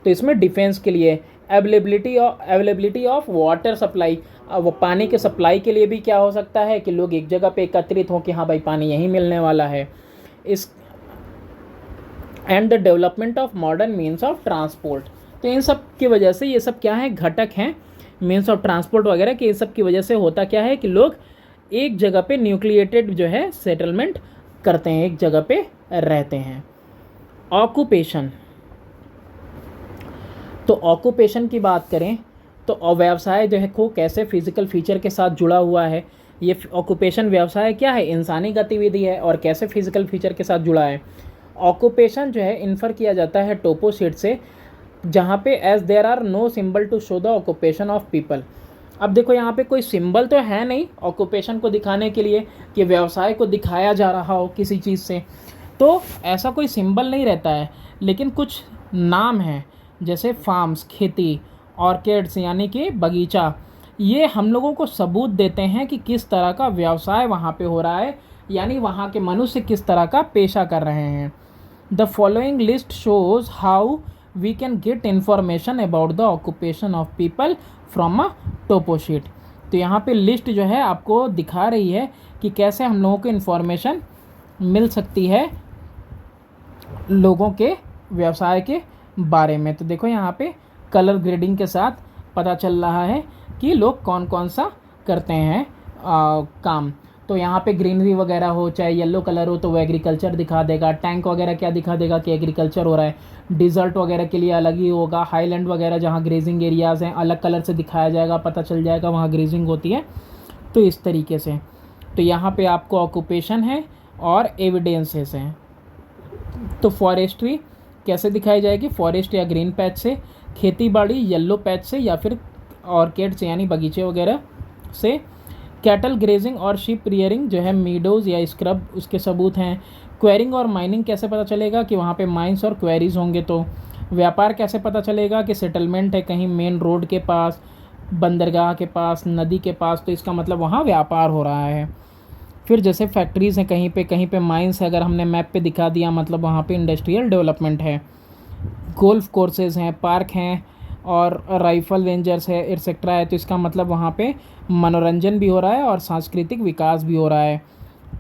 तो इसमें डिफेंस के लिए अवेलेबिलिटी ऑफ वाटर सप्लाई, वो पानी के सप्लाई के लिए भी क्या हो सकता है कि लोग एक जगह पे एकत्रित हों कि हाँ भाई पानी यहीं मिलने वाला है। इस and the development of modern means of transport. तो इन सब की वजह से ये सब क्या है? घटक हैं मीन्स ऑफ ट्रांसपोर्ट वगैरह के। इन सब की वजह से होता क्या है कि लोग एक जगह पे न्यूक्लिएटेड जो है सेटलमेंट करते हैं, एक जगह पे रहते हैं। ऑक्यूपेशन, तो ऑक्यूपेशन की बात करें तो व्यवसाय जो है को कैसे फिजिकल फीचर के साथ जुड़ा हुआ है। ये ऑक्यूपेशन व्यवसाय क्या है? इंसानी गतिविधि है। और कैसे फिजिकल फीचर के साथ जुड़ा है? ऑक्यूपेशन जो है इन्फर किया जाता है टोपोशीट से, जहाँ पे as there are no symbol to show the occupation of people. अब देखो यहाँ पे कोई सिंबल तो है नहीं ऑक्यूपेशन को दिखाने के लिए कि व्यवसाय को दिखाया जा रहा हो किसी चीज़ से, तो ऐसा कोई सिंबल नहीं रहता है, लेकिन कुछ नाम हैं जैसे फार्म्स खेती, ऑर्किड्स यानी कि बगीचा, ये हम लोगों को सबूत देते हैं कि किस तरह का व्यवसाय वहाँ पे हो रहा है, यानी वहाँ के मनुष्य किस तरह का पेशा कर रहे हैं। The following list shows how we can get information about the occupation of people from a topo sheet. तो यहाँ पे लिस्ट जो है आपको दिखा रही है कि कैसे हम लोगों को इन्फॉर्मेशन मिल सकती है लोगों के व्यवसाय के बारे में। तो देखो यहाँ पे कलर ग्रेडिंग के साथ पता चल रहा है कि लोग कौन कौन सा करते हैं काम। तो यहाँ पे ग्रीनरी वगैरह हो, चाहे येलो कलर हो तो वो एग्रीकल्चर दिखा देगा, टैंक वगैरह क्या दिखा देगा कि एग्रीकल्चर हो रहा है, डिज़र्ट वगैरह के लिए अलग ही होगा, हाईलैंड वगैरह जहाँ ग्रेजिंग एरियाज़ हैं अलग कलर से दिखाया जाएगा, पता चल जाएगा वहाँ ग्रेजिंग होती है। तो इस तरीके से तो यहाँ पे आपको ऑक्यूपेशन है और एविडेंसेस हैं। तो फॉरेस्ट्री कैसे दिखाई जाएगी, फॉरेस्ट या ग्रीन पैच से, खेती बाड़ी येलो पैच से या फिर ऑर्किड्स यानी बगीचे वगैरह से, कैटल ग्रेजिंग और शिप रियरिंग जो है मीडोज़ या स्क्रब उसके सबूत हैं। क्वेरिंग और माइनिंग कैसे पता चलेगा कि वहाँ पे माइंस और क्वेरीज होंगे। तो व्यापार कैसे पता चलेगा कि सेटलमेंट है कहीं मेन रोड के पास, बंदरगाह के पास, नदी के पास, तो इसका मतलब वहाँ व्यापार हो रहा है। फिर जैसे फैक्ट्रीज़ हैं कहीं पे माइंस है, अगर हमने मैप पे दिखा दिया मतलब वहाँ पे इंडस्ट्रियल डेवलपमेंट है। गोल्फ कोर्सेज़ हैं, पार्क हैं और राइफल रेंजर्स है एक्सेट्रा है, तो इसका मतलब वहाँ पे मनोरंजन भी हो रहा है और सांस्कृतिक विकास भी हो रहा है।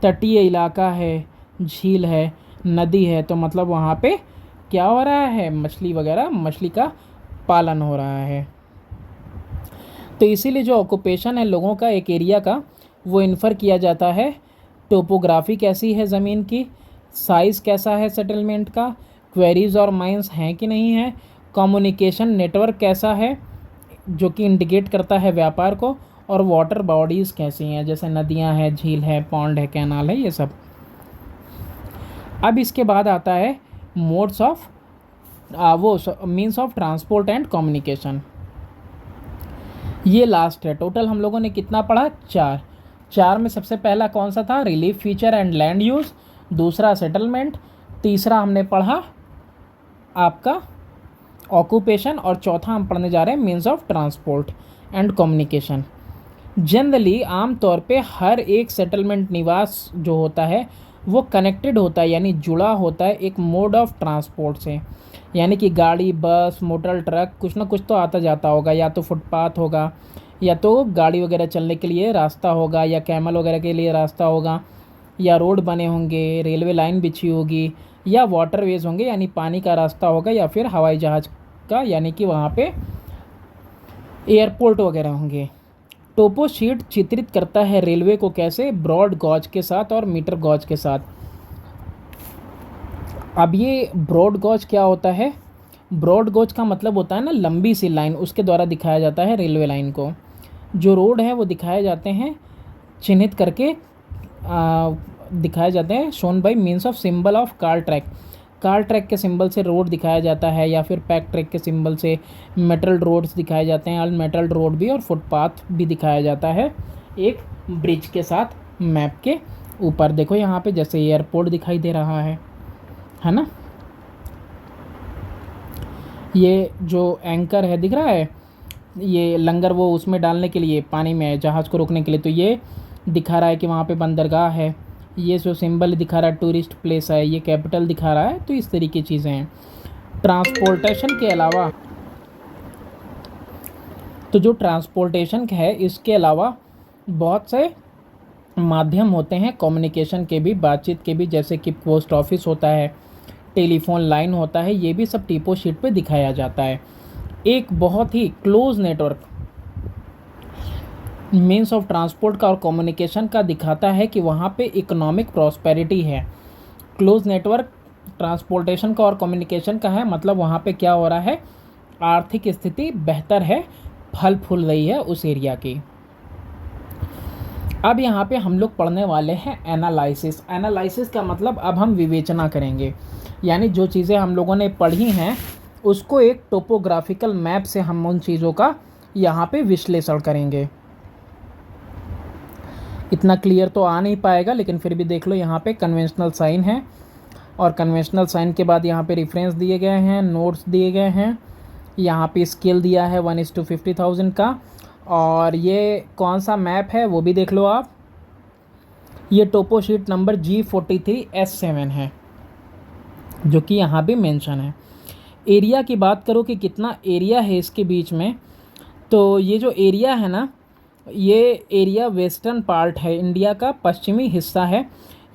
तटीय इलाका है, झील है, नदी है, तो मतलब वहाँ पे क्या हो रहा है, मछली वगैरह, मछली का पालन हो रहा है। तो इसीलिए जो ऑक्यूपेशन है लोगों का एक एरिया का वो इन्फर किया जाता है। टोपोग्राफी कैसी है ज़मीन की, साइज़ कैसा है सेटलमेंट का, क्वेरीज और माइंस हैं कि नहीं है, कम्युनिकेशन नेटवर्क कैसा है जो कि इंडिकेट करता है व्यापार को, और वाटर बॉडीज़ कैसी हैं जैसे नदियां हैं, झील है, पॉन्ड है, कैनाल है, ये सब। अब इसके बाद आता है modes of means of transport and communication. ये लास्ट है। टोटल हम लोगों ने कितना पढ़ा, चार में सबसे पहला कौन सा था, relief feature and land use, दूसरा सेटलमेंट, तीसरा हमने पढ़ा आपका ऑक्यूपेशन, और चौथा हम पढ़ने जा रहे हैं means of transport and communication. Generally आम तौर पे हर एक सेटलमेंट निवास जो होता है वो कनेक्टेड होता है यानी जुड़ा होता है एक मोड ऑफ ट्रांसपोर्ट से, यानी कि गाड़ी, बस, मोटर, ट्रक, कुछ ना कुछ तो आता जाता होगा, या तो फुटपाथ होगा, या तो गाड़ी वगैरह चलने के लिए रास्ता होगा, या कैमल वगैरह के लिए रास्ता होगा, या रोड बने होंगे, रेलवे लाइन बिछी होगी, या वाटरवेज होंगे यानी पानी का रास्ता होगा, या फिर हवाई जहाज़ का यानी कि वहाँ पे एयरपोर्ट वगैरह होंगे। टोपो शीट चित्रित करता है रेलवे को कैसे, ब्रॉड गॉज के साथ और मीटर गॉज के साथ। अब ये ब्रॉड गॉज क्या होता है, ब्रॉड गॉज का मतलब होता है ना लंबी सी लाइन, उसके द्वारा दिखाया जाता है रेलवे लाइन को। जो रोड है वो दिखाए जाते हैं चिन्हित करके दिखाए जाते हैं, shown by means of symbol of car track. Car track के सिंबल से रोड दिखाया जाता है, या फिर पैक ट्रैक के सिंबल से मेटल रोड्स दिखाए जाते हैं, अनमेटल रोड भी, और फुटपाथ भी दिखाया जाता है एक ब्रिज के साथ मैप के ऊपर। देखो यहाँ पे जैसे एयरपोर्ट दिखाई दे रहा है ना, ये जो एंकर है दिख रहा है, ये लंगर वो उसमें डालने के लिए पानी में जहाज़ को रोकने के लिए, तो ये दिखा रहा है कि वहाँ पे बंदरगाह है। ये जो सिंबल दिखा रहा है टूरिस्ट प्लेस है, ये कैपिटल दिखा रहा है। तो इस तरीके की चीज़ें हैं। ट्रांसपोर्टेशन के अलावा, तो जो ट्रांसपोर्टेशन है इसके अलावा बहुत से माध्यम होते हैं कम्युनिकेशन के भी, बातचीत के भी, जैसे कि पोस्ट ऑफिस होता है, टेलीफोन लाइन होता है, ये भी सब टीपो शीट पे दिखाया जाता है। एक बहुत ही close network means of transport का और कम्युनिकेशन का दिखाता है कि वहाँ पे इकोनॉमिक प्रॉस्पेरिटी है। क्लोज नेटवर्क ट्रांसपोर्टेशन का और कम्युनिकेशन का है, मतलब वहाँ पे क्या हो रहा है, आर्थिक स्थिति बेहतर है, फल फूल रही है उस एरिया की। अब यहाँ पे हम लोग पढ़ने वाले हैं एनालिसिस। एनालिसिस का मतलब अब हम विवेचना करेंगे, यानी जो चीज़ें हम लोगों ने पढ़ी हैं उसको एक टोपोग्राफिकल मैप से हम उन चीज़ों का यहाँ पे विश्लेषण करेंगे। इतना क्लियर तो आ नहीं पाएगा, लेकिन फिर भी देख लो, यहाँ पे कन्वेंशनल साइन है और कन्वेंशनल साइन के बाद यहाँ पे रेफरेंस दिए गए हैं, नोट्स दिए गए हैं, यहाँ पे स्केल दिया है 1:50,000 का। और ये कौन सा मैप है वो भी देख लो आप, ये टोपो शीट नंबर G43S7 है, जो कि यहाँ भी मेंशन है। एरिया की बात करो कि कितना एरिया है इसके बीच में, तो ये जो एरिया है ना, ये एरिया वेस्टर्न पार्ट है, इंडिया का पश्चिमी हिस्सा है।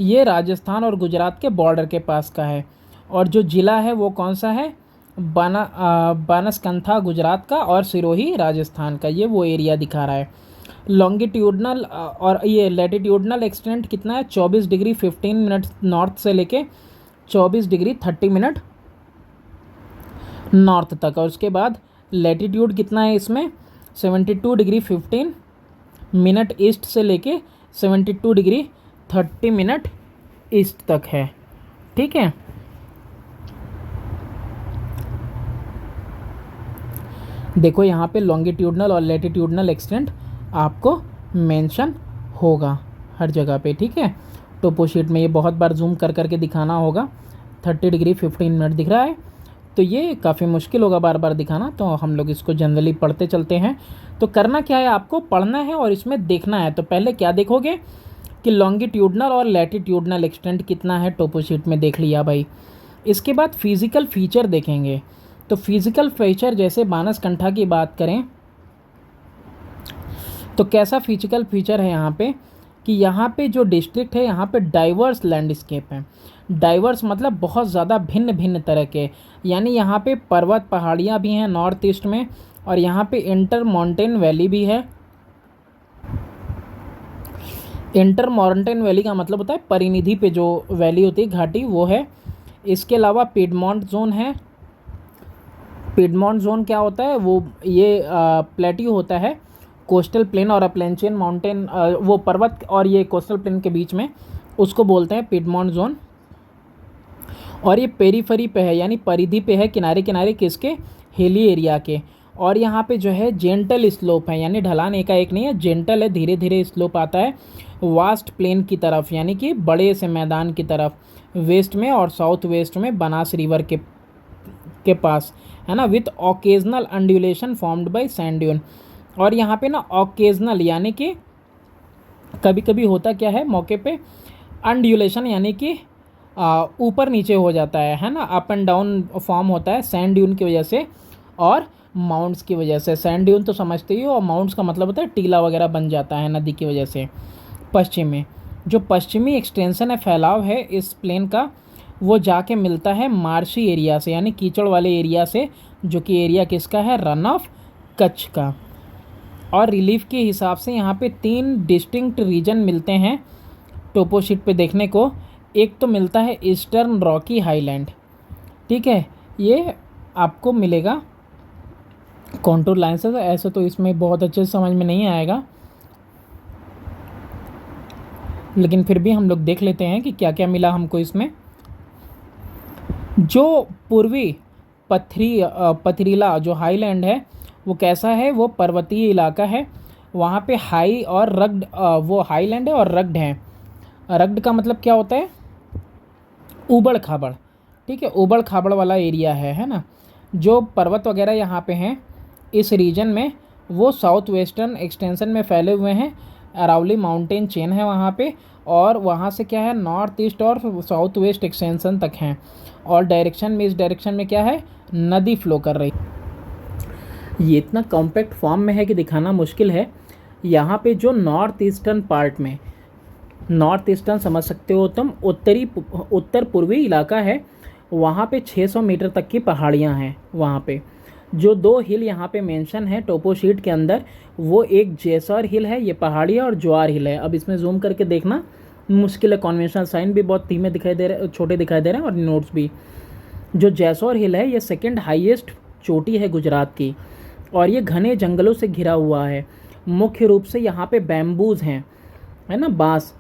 ये राजस्थान और गुजरात के बॉर्डर के पास का है। और जो ज़िला है वो कौन सा है, बनासकांठा गुजरात का और सिरोही राजस्थान का, ये वो एरिया दिखा रहा है। लॉन्गिट्यूडनल और ये लैटिट्यूडनल एक्सटेंट कितना है, 24 डिग्री 15 मिनट नॉर्थ से लेके 24 डिग्री 30 मिनट नॉर्थ तक। और उसके बाद लैटिट्यूड कितना है इसमें, 72 डिग्री 15 मिनट ईस्ट से लेके 72 डिग्री 30 मिनट ईस्ट तक है। ठीक है, देखो यहाँ पे लॉन्गिट्यूडनल और लैटिट्यूडनल एक्सटेंट आपको मेंशन होगा हर जगह पे। ठीक है, टोपो शीट में ये बहुत बार जूम कर करके दिखाना होगा। 30 डिग्री 15 मिनट दिख रहा है, तो ये काफ़ी मुश्किल होगा बार बार दिखाना, तो हम लोग इसको जनरली पढ़ते चलते हैं। तो करना क्या है, आपको पढ़ना है और इसमें देखना है। तो पहले क्या देखोगे कि लॉन्गिट्यूडनल और लैटिट्यूडनल एक्सटेंट कितना है, टोपो शीट में देख लिया भाई। इसके बाद फिजिकल फीचर देखेंगे। तो फिजिकल फीचर जैसे बानसकांठा की बात करें तो कैसा फिजिकल फीचर है यहाँ पे कि यहाँ पे जो डिस्ट्रिक्ट है यहाँ पे डाइवर्स लैंडस्केप है। डाइवर्स मतलब बहुत ज़्यादा भिन्न भिन्न तरह के, यानी यहाँ पे पर्वत पहाड़ियाँ भी हैं नॉर्थ ईस्ट में, और यहाँ पे इंटर माउंटेन वैली भी है। इंटर माउंटेन वैली का मतलब होता है परिनिधि पे जो वैली होती है, घाटी, वो है। इसके अलावा पिडमॉन्ट जोन है। पिडमॉन्ट जोन क्या होता है, वो ये प्लेट्यू होता है कोस्टल प्लेन और अपलेंशियन माउंटेन, वो पर्वत और ये कोस्टल प्लेन के बीच में, उसको बोलते हैं पिडमॉन्ट जोन। और ये पेरीफरी पे है, यानी परिधि पे है, किनारे किनारे किसके, हिली एरिया के। और यहाँ पे जो है जेंटल स्लोप है, यानी ढलान एकाएक नहीं है, जेंटल है, धीरे धीरे स्लोप आता है वास्ट प्लेन की तरफ, यानी कि बड़े से मैदान की तरफ, वेस्ट में और साउथ वेस्ट में बनास रिवर के पास, है ना, with occasional undulation formed by sand dune. और यहाँ पे ना ऑकेजनल यानी कि कभी कभी होता क्या है मौके पे, अंडुलेशन यानी कि ऊपर नीचे हो जाता है ना, अप एंड डाउन फॉर्म होता है सैंड ड्यून की वजह से और माउंट्स की वजह से। सैंड ड्यून तो समझते ही हो, और माउंट्स का मतलब होता है टीला वगैरह बन जाता है नदी की वजह से। पश्चिम में जो पश्चिमी एक्सटेंशन है, फैलाव है इस प्लेन का, वो जाके मिलता है मार्शी एरिया से, यानी कीचड़ वाले एरिया से, जो कि एरिया किसका है, रन ऑफ कच्छ का। और रिलीफ के हिसाब से यहाँ पे 3 डिस्टिंक्ट रीजन मिलते हैं टोपो शीट पे देखने को। एक तो मिलता है ईस्टर्न रॉकी हाईलैंड, ठीक है, ये आपको मिलेगा कॉन्टूर लाइन से। ऐसे तो इसमें बहुत अच्छे से समझ में नहीं आएगा, लेकिन फिर भी हम लोग देख लेते हैं कि क्या क्या मिला हमको इसमें। जो पूर्वी पथरीला जो हाईलैंड है वो कैसा है, वो पर्वतीय इलाका है। वहाँ पे हाई और रग्ड, वो हाईलैंड है और रग्ड है। रग्ड का मतलब क्या होता है, ऊबड़ खाबड़, ठीक है, ऊबड़ खाबड़ वाला एरिया है ना। जो पर्वत वगैरह यहाँ पे हैं इस रीजन में, वो साउथ वेस्टर्न एक्सटेंशन में फैले हुए हैं। अरावली माउंटेन चेन है वहाँ पे, और वहाँ से क्या है, नॉर्थ ईस्ट और साउथ वेस्ट एक्सटेंशन तक हैं। और डायरेक्शन में, इस डायरेक्शन में क्या है, नदी फ्लो कर रही। ये इतना कॉम्पैक्ट फॉर्म में है कि दिखाना मुश्किल है। यहाँ पे जो नॉर्थ ईस्टर्न पार्ट में, नॉर्थ ईस्टर्न समझ सकते हो तुम, उत्तर पूर्वी इलाका है, वहाँ पे 600 मीटर तक की पहाड़ियाँ हैं। वहाँ पे जो 2 हिल यहाँ पे मेंशन है टोपो शीट के अंदर, वो एक जेसौर हिल है, ये पहाड़ी है, और ज्वार हिल है। अब इसमें जूम करके देखना मुश्किल है, कॉन्वेंशनल साइन भी बहुत धीमे दिखाई दे रहे, छोटे दिखाई दे रहे हैं, और नोट्स भी। जो जेसौर हिल है ये 2nd हाईएस्ट चोटी है गुजरात की, और ये घने जंगलों से घिरा हुआ है। मुख्य रूप से यहाँ पे बैम्बूज हैं, है ना, बांस।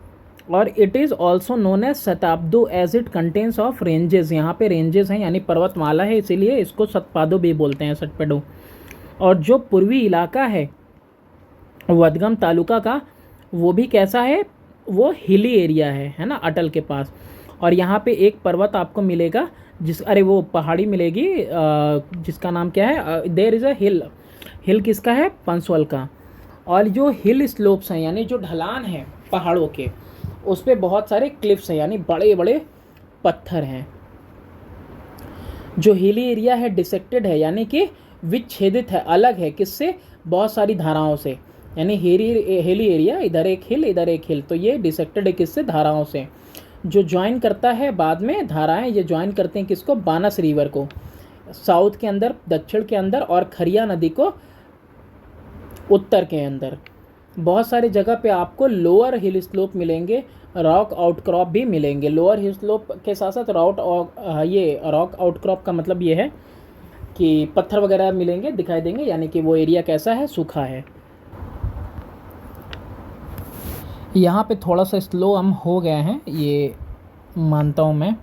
और it is also known as शताब्दो as it contains of ranges. यहाँ पे रेंजेस हैं, यानी पर्वतमाला है, इसीलिए इसको शतपादो भी बोलते हैं, शतपदो। और जो पूर्वी इलाका है वडगाम तालुका का, वो भी कैसा है, वो हिली एरिया है ना, अटल के पास। और यहाँ पे एक पर्वत आपको मिलेगा वो पहाड़ी मिलेगी जिसका नाम क्या है, देयर इज़ अ हिल। हिल किसका है, पंसवल का। और जो हिल स्लोप्स हैं यानी जो ढलान है पहाड़ों के, उस पे बहुत सारे क्लिफ्स हैं यानी बड़े बड़े पत्थर हैं। जो हिली एरिया है डिसेक्टेड है यानी कि विच्छेदित है, अलग है किससे, बहुत सारी धाराओं से। यानी हिली एरिया, इधर एक हिल, तो ये डिसेक्टेड है किससे, धाराओं से। जो ज्वाइन करता है बाद में धाराएं, ये ज्वाइन करते हैं किसको, बानस रिवर को साउथ के अंदर, दक्षिण के अंदर, और खरिया नदी को उत्तर के अंदर। बहुत सारी जगह पे आपको लोअर हिल स्लोप मिलेंगे, रॉक आउटक्रॉप भी मिलेंगे। लोअर हिल स्लोप के साथ साथ ये रॉक आउटक्रॉप का मतलब ये है कि पत्थर वगैरह मिलेंगे, दिखाई देंगे, यानी कि वो एरिया कैसा है, सूखा है। यहाँ पे थोड़ा सा स्लो हम हो गए हैं, ये मानता हूँ मैं।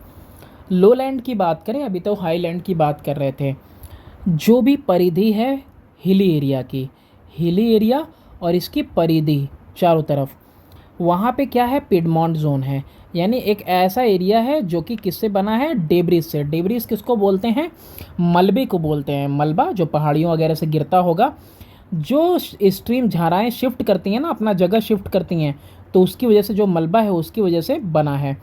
लो लैंड की बात करें, अभी तो हाई लैंड की बात कर रहे थे। जो भी परिधि है हिली एरिया की, हिली एरिया और इसकी परिधि चारों तरफ, वहाँ पे क्या है, पिडमॉन्ट जोन है। यानी एक ऐसा एरिया है जो कि किससे बना है, डेब्रिस से। डेब्रिस किसको बोलते हैं, मलबे को बोलते हैं। मलबा जो पहाड़ियों वगैरह से गिरता होगा, जो स्ट्रीम धाराएं शिफ्ट करती हैं ना, अपना जगह शिफ्ट करती हैं, तो उसकी वजह से जो मलबा है उसकी वजह से बना है।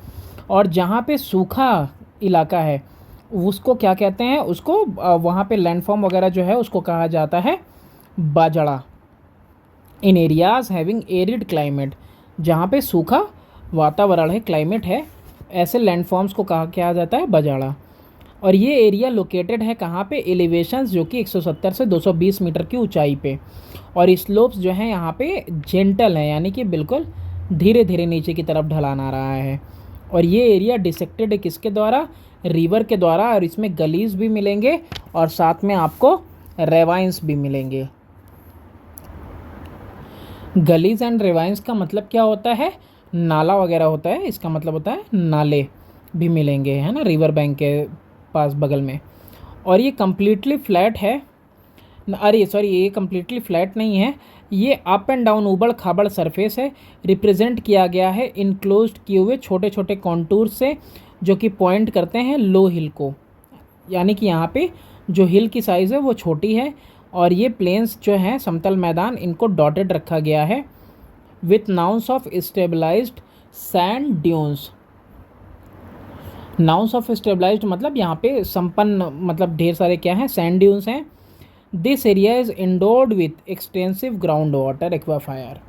और जहाँ पे सूखा इलाका है उसको क्या कहते हैं, उसको वहाँ पे लैंडफॉर्म वगैरह जो है उसको कहा जाता है बाजड़ा। इन एरियाज हैविंग एरिड क्लाइमेट, जहाँ पे सूखा वातावरण है, क्लाइमेट है, ऐसे लैंडफॉर्म्स को कहा जाता है बाजड़ा। और ये एरिया लोकेटेड है कहाँ पे, एलिवेशंस जो कि 170 से 220 मीटर की ऊंचाई पे। और स्लोप्स जो हैं यहाँ पे जेंटल है, यानी कि बिल्कुल धीरे धीरे नीचे की तरफ ढलान आ रहा है। और ये एरिया डिसेक्टेड है किसके द्वारा, रिवर के द्वारा। और इसमें गलीज भी मिलेंगे और साथ में आपको रेवाइंस भी मिलेंगे। गलीज एंड रेवाइंस का मतलब क्या होता है, नाला वगैरह होता है, इसका मतलब होता है नाले भी मिलेंगे, है ना, रिवर बैंक के पास बगल में। और ये कम्प्लीटली फ्लैट है, अरे सॉरी, ये कम्प्लीटली फ्लैट नहीं है, ये अप एंड डाउन उबड़ खाबड़ सरफेस है। रिप्रेजेंट किया गया है इनक्लोज्ड किए हुए छोटे छोटे कॉन्टूर से, जो कि पॉइंट करते हैं लो हिल को। यानी कि यहाँ पे जो हिल की साइज़ है वो छोटी है। और ये प्लेन्स जो हैं, समतल मैदान, इनको डॉटेड रखा गया है with nouns of stabilised sand dunes. Nouns of stabilised मतलब यहाँ पे संपन्न, मतलब ढेर सारे क्या हैं, सैंड ड्यून्स हैं। This area is endowed with extensive ground water aquifer.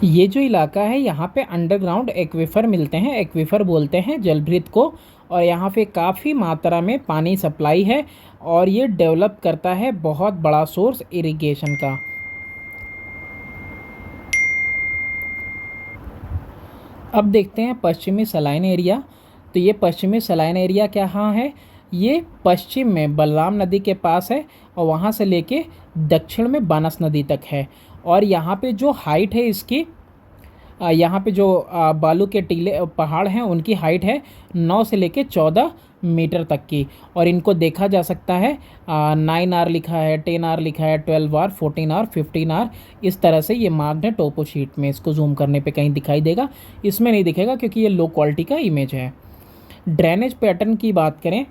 ये जो इलाका है यहाँ पे अंडरग्राउंड एक्वीफर मिलते हैं, एक्वीफर बोलते हैं जलभृत को। और यहाँ पे काफ़ी मात्रा में पानी सप्लाई है और ये डेवलप करता है बहुत बड़ा सोर्स इरिगेशन का। अब देखते हैं पश्चिमी सलाइन एरिया। तो ये पश्चिमी सलाइन एरिया क्या हाँ है, ये पश्चिम में बलराम नदी के पास है और वहाँ से लेके दक्षिण में बानस नदी तक है। और यहाँ पे जो हाइट है इसकी, यहाँ पे जो बालू के टीले पहाड़ हैं उनकी हाइट है 9 से लेके 14 मीटर तक की। और इनको देखा जा सकता है 9R लिखा है, 10R लिखा है, 12R, 14R, 15R, इस तरह से ये मार्क्ड है टोपो शीट में। इसको जूम करने पे कहीं दिखाई देगा, इसमें नहीं दिखेगा क्योंकि ये लो क्वालिटी का इमेज है। ड्रेनेज पैटर्न की बात करें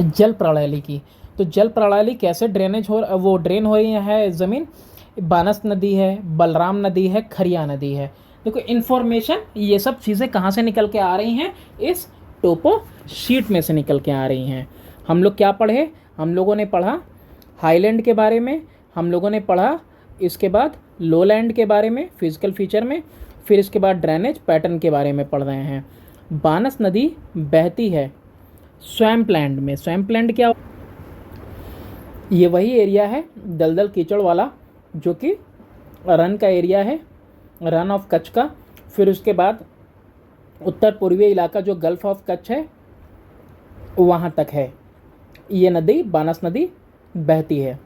जल प्रणाली की, तो जल प्रणाली कैसे ड्रेन हो रही है ज़मीन, बानस नदी है, बलराम नदी है, खरिया नदी है। देखो इन्फॉर्मेशन ये सब चीज़ें कहाँ से निकल के आ रही हैं, इस टोपो शीट में से निकल के आ रही हैं। हम लोग क्या पढ़े, हम लोगों ने पढ़ा हाईलैंड के बारे में, हम लोगों ने पढ़ा इसके बाद लोलैंड के बारे में फिजिकल फीचर में, फिर इसके बाद ड्रेनेज पैटर्न के बारे में पढ़ रहे हैं। बानस नदी बहती है स्वैम्प लैंड में। स्वैम्प लैंड क्या, ये वही एरिया है दलदल कीचड़ वाला जो कि रन का एरिया है, रन ऑफ कच्छ का। फिर उसके बाद उत्तर पूर्वी इलाका जो गल्फ ऑफ कच्छ है वहाँ तक है ये नदी, बानस नदी बहती है।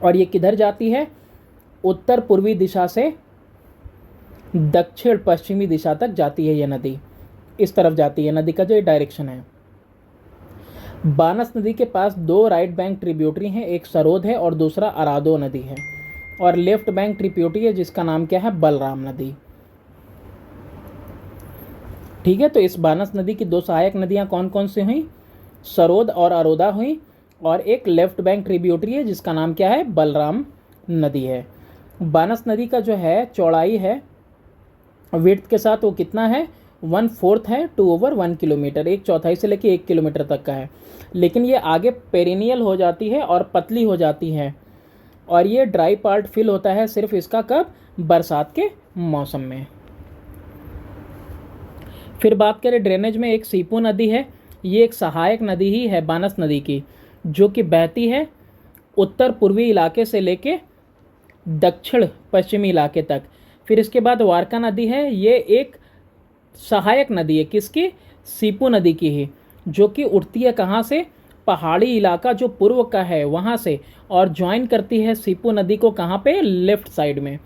और ये किधर जाती है, उत्तर पूर्वी दिशा से दक्षिण पश्चिमी दिशा तक जाती है ये नदी, इस तरफ जाती है नदी का जो डायरेक्शन है। बानस नदी के पास दो राइट बैंक ट्रिब्यूटरी हैं, एक सरोद है और दूसरा अरादो नदी है, और लेफ्ट बैंक ट्रिब्यूटरी है जिसका नाम क्या है, बलराम नदी। ठीक है, तो इस बानस नदी की दो सहायक नदियां कौन कौन सी हुई, सरोद और अरोदा हुई, और एक लेफ्ट बैंक ट्रिब्यूटरी है जिसका नाम क्या है, बलराम नदी है। बानस नदी का जो है चौड़ाई है विड्थ के साथ वो कितना है, 1/4 है 2/1 किलोमीटर, 1/4 से लेके 1 किलोमीटर तक का है। लेकिन ये आगे पेरिनियल हो जाती है और पतली हो जाती है, और ये ड्राई पार्ट फिल होता है सिर्फ इसका कब, बरसात के मौसम में। फिर बात करें ड्रेनेज में, एक सीपू नदी है, ये एक सहायक नदी ही है बानस नदी की, जो कि बहती है उत्तर पूर्वी इलाके से लेके दक्षिण पश्चिमी इलाके तक। फिर इसके बाद वारका नदी है, ये एक सहायक नदी है किसकी, सीपू नदी की ही, जो कि उठती है कहाँ से, पहाड़ी इलाका जो पूर्व का है वहाँ से, और ज्वाइन करती है सीपू नदी को कहाँ पे, लेफ्ट साइड में।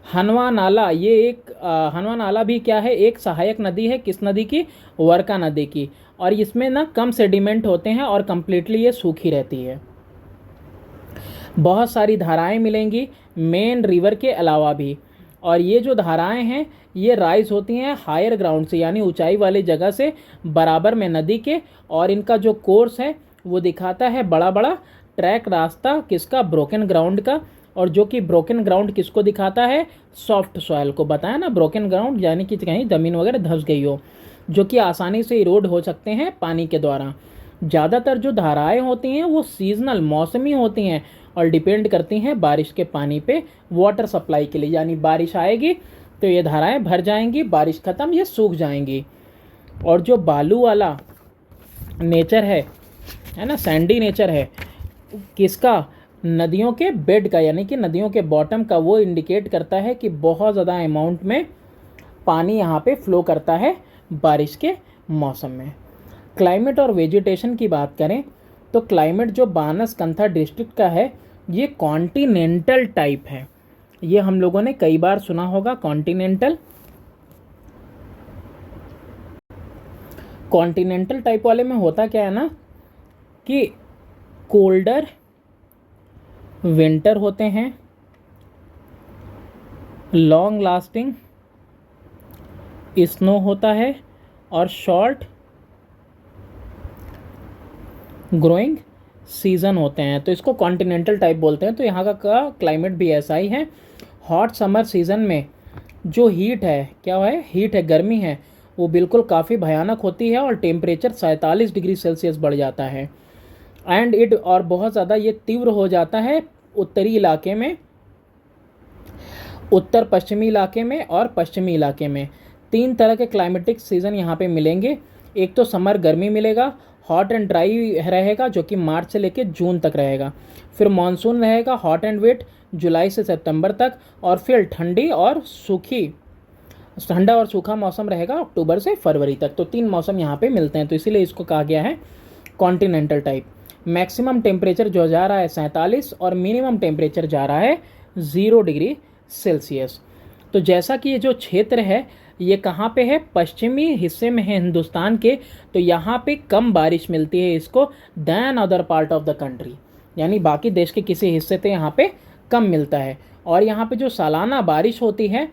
हनवा नाला, ये एक हनवा नाला भी क्या है, एक सहायक नदी है किस नदी की, वर्का नदी की, और इसमें ना कम सेडिमेंट होते हैं और कम्प्लीटली ये सूखी रहती है। बहुत सारी धाराएं मिलेंगी मेन रिवर के अलावा भी, और ये जो धाराएं हैं ये राइज होती हैं हायर ग्राउंड से, यानी ऊंचाई वाली जगह से बराबर में नदी के, और इनका जो कोर्स है वो दिखाता है बड़ा बड़ा ट्रैक रास्ता किसका, ब्रोकन ग्राउंड का, और जो कि ब्रोकन ग्राउंड किसको दिखाता है, सॉफ्ट सॉयल को। बताया ना, ब्रोकन ग्राउंड यानी कि कहीं ज़मीन वगैरह धंस गई हो, जो कि आसानी से इरोड हो सकते हैं पानी के द्वारा। ज़्यादातर जो धाराएं होती हैं वो सीजनल मौसमी होती हैं और डिपेंड करती हैं बारिश के पानी पे वाटर सप्लाई के लिए, यानी बारिश आएगी तो ये धाराएं भर जाएंगी, बारिश ख़त्म ये सूख जाएंगी। और जो बालू वाला नेचर है ना, सैंडी नेचर है किसका, नदियों के बेड का, यानी कि नदियों के बॉटम का, वो इंडिकेट करता है कि बहुत ज़्यादा अमाउंट में पानी यहाँ पे फ्लो करता है बारिश के मौसम में। क्लाइमेट और वेजिटेशन की बात करें तो क्लाइमेट जो बानसकंथा डिस्ट्रिक्ट का है ये कॉन्टिनेंटल टाइप है, ये हम लोगों ने कई बार सुना होगा कॉन्टिनेंटल। कॉन्टिनेंटल टाइप वाले में होता क्या है ना कि कोल्डर विंटर होते हैं, लॉन्ग लास्टिंग स्नो होता है, और शॉर्ट ग्रोइंग सीज़न होते हैं, तो इसको कॉन्टिनेंटल टाइप बोलते हैं। तो यहाँ का क्लाइमेट भी ऐसा ही है। हॉट समर सीज़न में जो हीट है, क्या है, हीट है, गर्मी है, वो बिल्कुल काफ़ी भयानक होती है और टेम्परेचर 47 डिग्री सेल्सियस बढ़ जाता है। एंड इट, और बहुत ज़्यादा ये तीव्र हो जाता है उत्तरी इलाके में, उत्तर पश्चिमी इलाके में और पश्चिमी इलाके में। 3 तरह के क्लाइमेटिक सीज़न यहाँ पे मिलेंगे। एक तो समर गर्मी मिलेगा, हॉट एंड ड्राई रहेगा जो कि मार्च से लेकर जून तक रहेगा। फिर मानसून रहेगा हॉट एंड वेट जुलाई से सितंबर तक, और फिर ठंडा और सूखा मौसम रहेगा अक्टूबर से फरवरी तक। तो 3 मौसम यहाँ पे मिलते हैं, तो इसीलिए इसको कहा गया है कॉन्टिनेंटल टाइप। मैक्सिमम टेम्परेचर जो जा रहा है 47 और मिनिमम टेम्परेचर जा रहा है 0 डिग्री सेल्सियस। तो जैसा कि ये जो क्षेत्र है ये कहाँ पे है, पश्चिमी हिस्से में है हिंदुस्तान के, तो यहाँ पे कम बारिश मिलती है इसको than other part of the country, यानी बाकी देश के किसी हिस्से से यहाँ पे कम मिलता है। और यहाँ पे जो सालाना बारिश होती है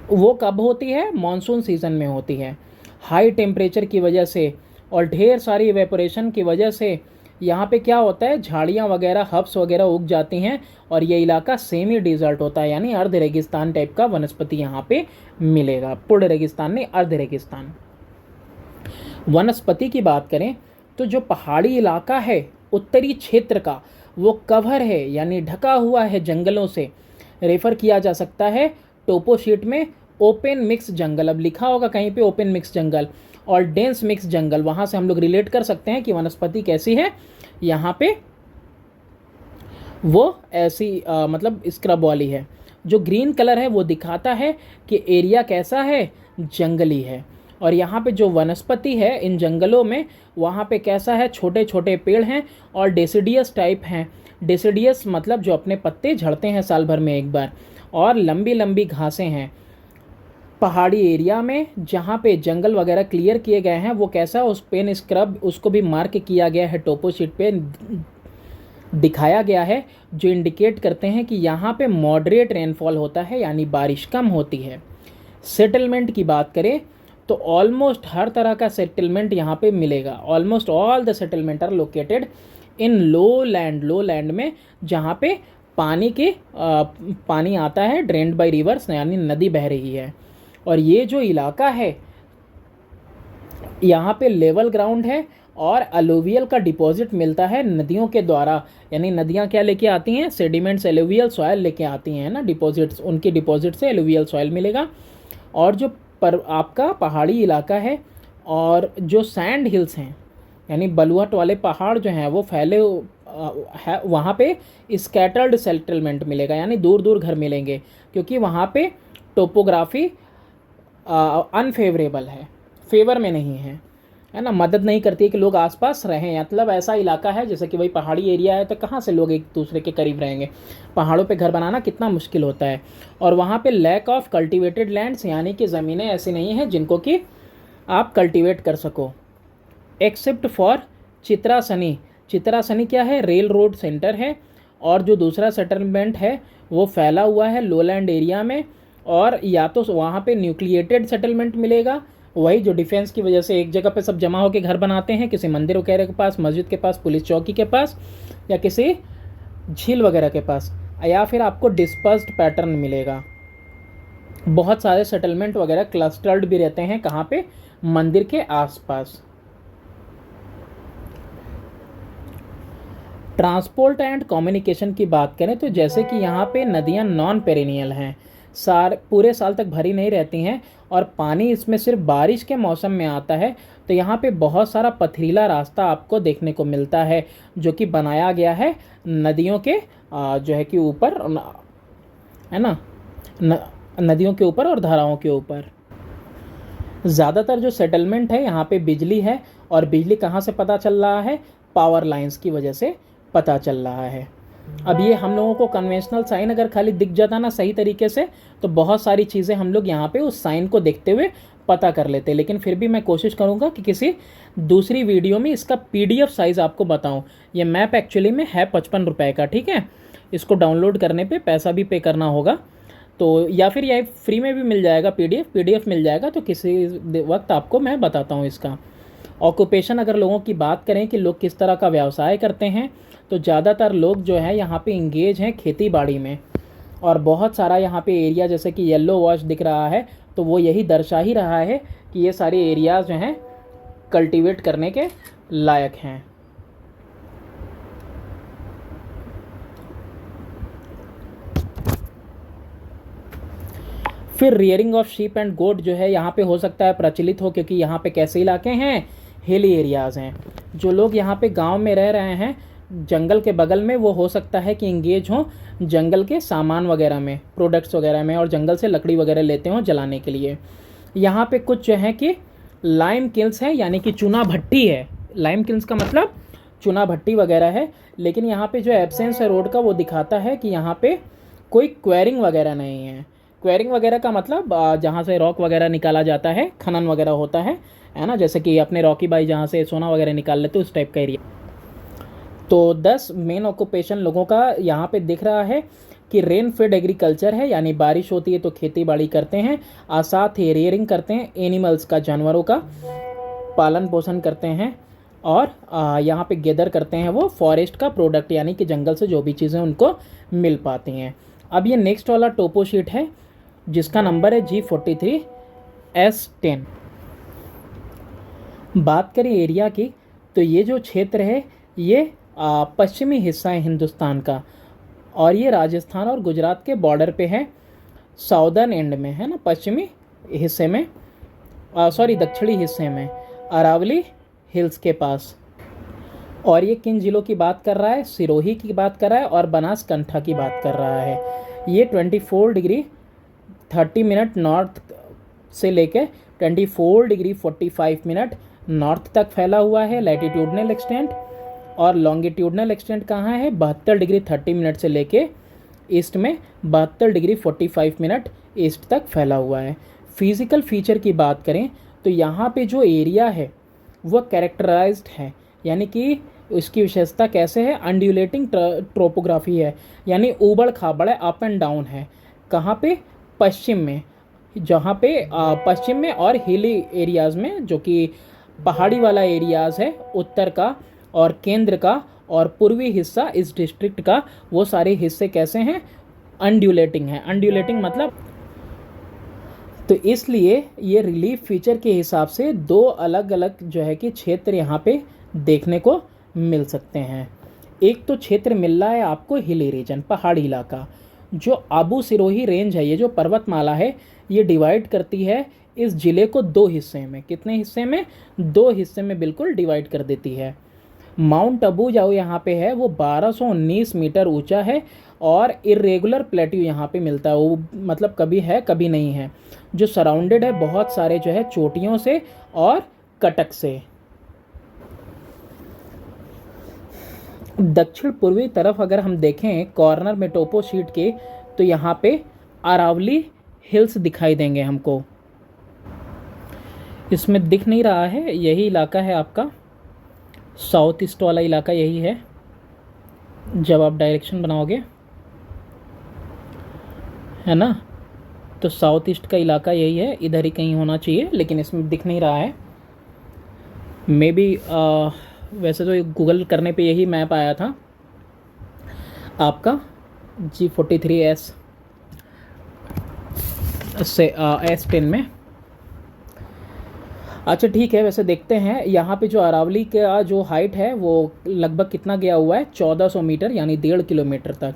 वो कब होती है, मॉनसून सीज़न में होती है। हाई टेम्परेचर की वजह से और ढेर सारी इवेपोरेशन की वजह से यहाँ पे क्या होता है, झाड़ियाँ वगैरह हब्स वगैरह उग जाती हैं, और ये इलाका सेमी डिजर्ट होता है, यानी अर्ध रेगिस्तान टाइप का वनस्पति यहाँ पे मिलेगा। पूर्ण रेगिस्तान नहीं, अर्ध रेगिस्तान। वनस्पति की बात करें तो जो पहाड़ी इलाका है उत्तरी क्षेत्र का वो कवर है, यानी ढका हुआ है जंगलों से। रेफर किया जा सकता है टोपोशीट में ओपन मिक्स जंगल, अब लिखा होगा कहीं पे ओपन मिक्स जंगल, और डेंस मिक्स जंगल, वहाँ से हम लोग रिलेट कर सकते हैं कि वनस्पति कैसी है। यहाँ पे वो ऐसी मतलब स्क्रब वाली है। जो ग्रीन कलर है वो दिखाता है कि एरिया कैसा है, जंगली है। और यहाँ पे जो वनस्पति है इन जंगलों में, वहाँ पे कैसा है, छोटे छोटे पेड़ हैं और डेसिडियस टाइप हैं। डेसिडियस मतलब जो अपने पत्ते झड़ते हैं साल भर में एक बार, और लंबी लंबी घासें हैं। पहाड़ी एरिया में जहाँ पे जंगल वगैरह क्लियर किए गए हैं वो कैसा, उस पेन स्क्रब उसको भी मार्क किया गया है, टोपो शीट पे दिखाया गया है, जो इंडिकेट करते हैं कि यहाँ पे मॉडरेट रेनफॉल होता है, यानी बारिश कम होती है। सेटलमेंट की बात करें तो ऑलमोस्ट हर तरह का सेटलमेंट यहाँ पे मिलेगा। Almost all the settlement are located in low land में, जहाँ पे पानी आता है ड्रेन्ड बाय रिवर्स, यानी नदी बह रही है। और ये जो इलाका है यहाँ पे लेवल ग्राउंड है और अलुवियल का डिपॉजिट मिलता है नदियों के द्वारा, यानी नदियाँ क्या लेके आती हैं, सेडिमेंट्स, एलुवियल सॉयल लेके आती हैं ना, डिपॉजिट्स, उनकी डिपॉजिट से एलुवियल सॉयल मिलेगा। और जो आपका पहाड़ी इलाका है और जो सैंड हिल्स हैं, यानी बलुहट वाले पहाड़ जो हैं वो फैले है, वहाँ पे स्कैटर्ड सेटलमेंट मिलेगा, यानी दूर दूर घर मिलेंगे, क्योंकि वहाँ पे टोपोग्राफी अनफेवरेबल है, फेवर में नहीं है ना, मदद नहीं करती है कि लोग आसपास रहें। मतलब ऐसा इलाका है जैसे कि भाई पहाड़ी एरिया है तो कहाँ से लोग एक दूसरे के करीब रहेंगे, पहाड़ों पे घर बनाना कितना मुश्किल होता है। और वहाँ पे लैक ऑफ कल्टीवेटेड लैंड्स, यानी कि ज़मीनें ऐसी नहीं हैं जिनको कि आप कल्टीवेट कर सको, एक्सेप्ट फॉर चित्रासनी। चित्रासनी क्या है, रेल रोड सेंटर है, और जो दूसरा सेटलमेंट है वो फैला हुआ है लोलैंड एरिया में, और या तो वहाँ पे न्यूक्लिएटेड सेटलमेंट मिलेगा, वही जो डिफेंस की वजह से एक जगह पे सब जमा होकर घर बनाते हैं, किसी मंदिर वगैरह के पास, मस्जिद के पास, पुलिस चौकी के पास, या किसी झील वगैरह के पास, या फिर आपको डिस्पर्स्ड पैटर्न मिलेगा। बहुत सारे सेटलमेंट वगैरह क्लस्टर्ड भी रहते हैं, कहाँ पे, मंदिर के आसपास। ट्रांसपोर्ट एंड कम्युनिकेशन की बात करें तो जैसे कि यहाँ पे नदियाँ नॉन पेरिनियल हैं, पूरे साल तक भरी नहीं रहती हैं, और पानी इसमें सिर्फ बारिश के मौसम में आता है, तो यहाँ पे बहुत सारा पथरीला रास्ता आपको देखने को मिलता है, जो कि बनाया गया है नदियों के जो है कि ऊपर, है ना, नदियों के ऊपर और धाराओं के ऊपर। ज़्यादातर जो सेटलमेंट है यहाँ पे बिजली है, और बिजली कहाँ से पता चल रहा है, पावर लाइंस की वजह से पता चल रहा है। अब ये हम लोगों को कन्वेंशनल साइन अगर खाली दिख जाता ना सही तरीके से, तो बहुत सारी चीज़ें हम लोग यहाँ पे उस साइन को देखते हुए पता कर लेते, लेकिन फिर भी मैं कोशिश करूँगा कि किसी दूसरी वीडियो में इसका PDF साइज़ आपको बताऊँ। ये मैप एक्चुअली में है 55 रुपये का, ठीक है, इसको डाउनलोड करने पे पैसा भी पे करना होगा, तो या फिर यह फ्री में भी मिल जाएगा, PDF मिल जाएगा, तो किसी वक्त आपको मैं बताता हूँ इसका। ऑक्यूपेशन अगर लोगों की बात करें कि लोग किस तरह का व्यवसाय करते हैं, तो ज़्यादातर लोग जो है यहाँ पे इंगेज हैं खेती बाड़ी में, और बहुत सारा यहाँ पे एरिया जैसे कि येलो वॉश दिख रहा है, तो वो यही दर्शा ही रहा है कि ये सारे एरियाज़ जो हैं कल्टीवेट करने के लायक हैं। फिर रियरिंग ऑफ शीप एंड गोट जो है यहाँ पे हो सकता है प्रचलित हो, क्योंकि यहाँ पे कैसे इलाके हैं, हिली एरियाज़ हैं। जो लोग यहाँ पे गांव में रह रहे हैं जंगल के बगल में, वो हो सकता है कि इंगेज हों जंगल के सामान वगैरह में, प्रोडक्ट्स वगैरह में, और जंगल से लकड़ी वगैरह लेते हों जलाने के लिए। यहाँ पे कुछ जो है कि लाइम किल्स है, यानी कि चूना भट्टी है। लाइम किल्स का मतलब चूना भट्टी वगैरह है, लेकिन यहाँ पे जो एब्सेंस है रोड का वो दिखाता है कि यहाँ पे कोई क्वेरिंग वगैरह नहीं है। क्वेरिंग वगैरह का मतलब जहाँ से रॉक वगैरह निकाला जाता है, खनन वगैरह होता है ना, जैसे कि अपने रॉकी बाई जहाँ से सोना वगैरह निकाल लेते, उस टाइप का एरिया। तो 10 मेन ऑक्यूपेशन लोगों का यहाँ पे दिख रहा है कि रेन फेड एग्रीकल्चर है, यानी बारिश होती है तो खेती बाड़ी करते हैं, और साथ ही रेयरिंग करते हैं एनिमल्स का, जानवरों का पालन पोषण करते हैं, और यहाँ पे गैदर करते हैं वो फॉरेस्ट का प्रोडक्ट, यानी कि जंगल से जो भी चीज़ें उनको मिल पाती हैं। अब ये नेक्स्ट वाला टोपो शीट है जिसका नंबर है G43S10। बात करें एरिया की, तो ये जो क्षेत्र है ये पश्चिमी हिस्सा है हिंदुस्तान का, और ये राजस्थान और गुजरात के बॉर्डर पे है, साउदर्न एंड में है ना, पश्चिमी हिस्से में, दक्षिणी हिस्से में, अरावली हिल्स के पास। और ये किन ज़िलों की बात कर रहा है, सिरोही की बात कर रहा है और बनासकंठा की बात कर रहा है। ये 24 डिग्री 30 मिनट नॉर्थ से लेकर 24 डिग्री 45 मिनट नॉर्थ तक फैला हुआ है लैटिट्यूडनल एक्सटेंट, और लॉन्गिट्यूडनल एक्सटेंट कहाँ है, 72 डिग्री 30 मिनट से लेके ईस्ट में 72 डिग्री 45 मिनट ईस्ट तक फैला हुआ है। फिज़िकल फीचर की बात करें तो यहाँ पे जो एरिया है वह कैरेक्टराइज्ड है, यानी कि इसकी विशेषता कैसे है, अंड्यूलेटिंग ट्रोपोग्राफी है, यानी ऊबड़ खाबड़ है, अप एंड डाउन है। कहाँ पे? पश्चिम में, जहाँ पे पश्चिम में और हिली एरियाज़ में, जो कि पहाड़ी वाला एरियाज़ है उत्तर का और केंद्र का और पूर्वी हिस्सा इस डिस्ट्रिक्ट का, वो सारे हिस्से कैसे हैं? अंड्यूलेटिंग है। अंड्यूलेटिंग मतलब, तो इसलिए ये रिलीफ फीचर के हिसाब से दो अलग अलग जो है कि क्षेत्र यहाँ पे देखने को मिल सकते हैं। एक तो क्षेत्र मिल रहा है आपको हिली रीजन, पहाड़ी इलाका। जो आबू सिरोही रेंज है, ये जो पर्वतमाला है, ये डिवाइड करती है इस ज़िले को दो हिस्से में। कितने हिस्से में? दो हिस्से में बिल्कुल डिवाइड कर देती है। माउंट अबू जो यहाँ पे है वो 1219 मीटर ऊंचा है और इरेगुलर प्लेट्यू यहाँ पे मिलता है, वो मतलब कभी है कभी नहीं है, जो सराउंडेड है बहुत सारे जो है चोटियों से और कटक से। दक्षिण पूर्वी तरफ अगर हम देखें कॉर्नर में टोपो शीट के, तो यहाँ पे अरावली हिल्स दिखाई देंगे हमको। इसमें दिख नहीं रहा है, यही इलाका है आपका, साउथ ईस्ट वाला इलाका यही है। जब आप डायरेक्शन बनाओगे, है ना, तो साउथ ईस्ट का इलाका यही है, इधर ही कहीं होना चाहिए, लेकिन इसमें दिख नहीं रहा है। मे बी वैसे तो गूगल करने पे यही मैप आया था आपका G43S से S10 में। अच्छा ठीक है, वैसे देखते हैं यहाँ पे जो अरावली का जो हाइट है वो लगभग कितना गया हुआ है, 1400 मीटर, यानी 1.5 किलोमीटर तक।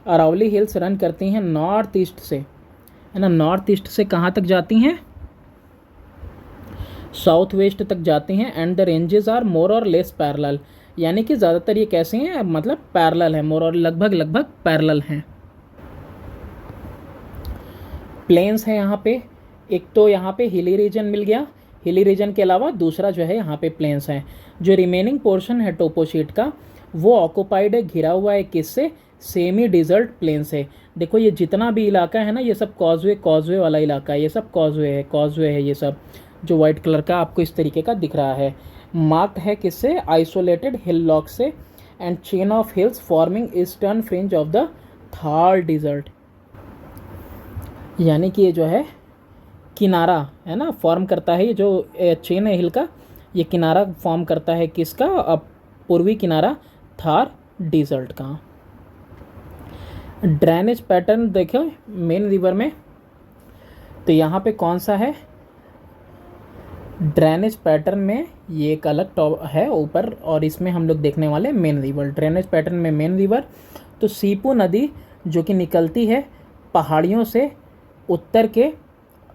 अरावली हिल्स रन करती हैं नॉर्थ ईस्ट से, है ना, नॉर्थ ईस्ट से कहाँ तक जाती हैं? साउथ वेस्ट तक जाती हैं। And the ranges are more or less parallel, यानी कि ज़्यादातर ये कैसे हैं, मतलब पैरेलल है, मोर और लगभग पैरेलल हैं। प्लेन्स है यहाँ पे, एक तो यहाँ पे हिली रीजन मिल गया, हिली रीजन के अलावा दूसरा जो है यहाँ पे प्लेन्स है। जो रिमेनिंग पोर्शन है टोपो शीट का वो ऑक्यूपाइड है, घिरा हुआ है किससे? सेमी डिजर्ट प्लेन से। देखो ये जितना भी इलाका है ना, ये सब कॉजवे वाला इलाका है, ये सब कॉजवे है ये सब, जो वाइट कलर का आपको इस तरीके का दिख रहा है। मार्क्ड है किससे? आइसोलेटेड हिल लॉक से and chain of hills forming eastern fringe of the Thar desert, यानी कि ये जो है किनारा है ना, फॉर्म करता है, ये जो चेन है हिल का, ये किनारा फॉर्म करता है किसका? अब पूर्वी किनारा थार डिजर्ट का। ड्रेनेज पैटर्न देखो मेन रिवर में, तो यहाँ पे कौन सा है ड्रेनेज पैटर्न में? ये एक अलग टॉप है ऊपर, और इसमें हम लोग देखने वाले मेन रिवर। ड्रेनेज पैटर्न में मेन रिवर, तो सीपू नदी जो कि निकलती है पहाड़ियों से उत्तर के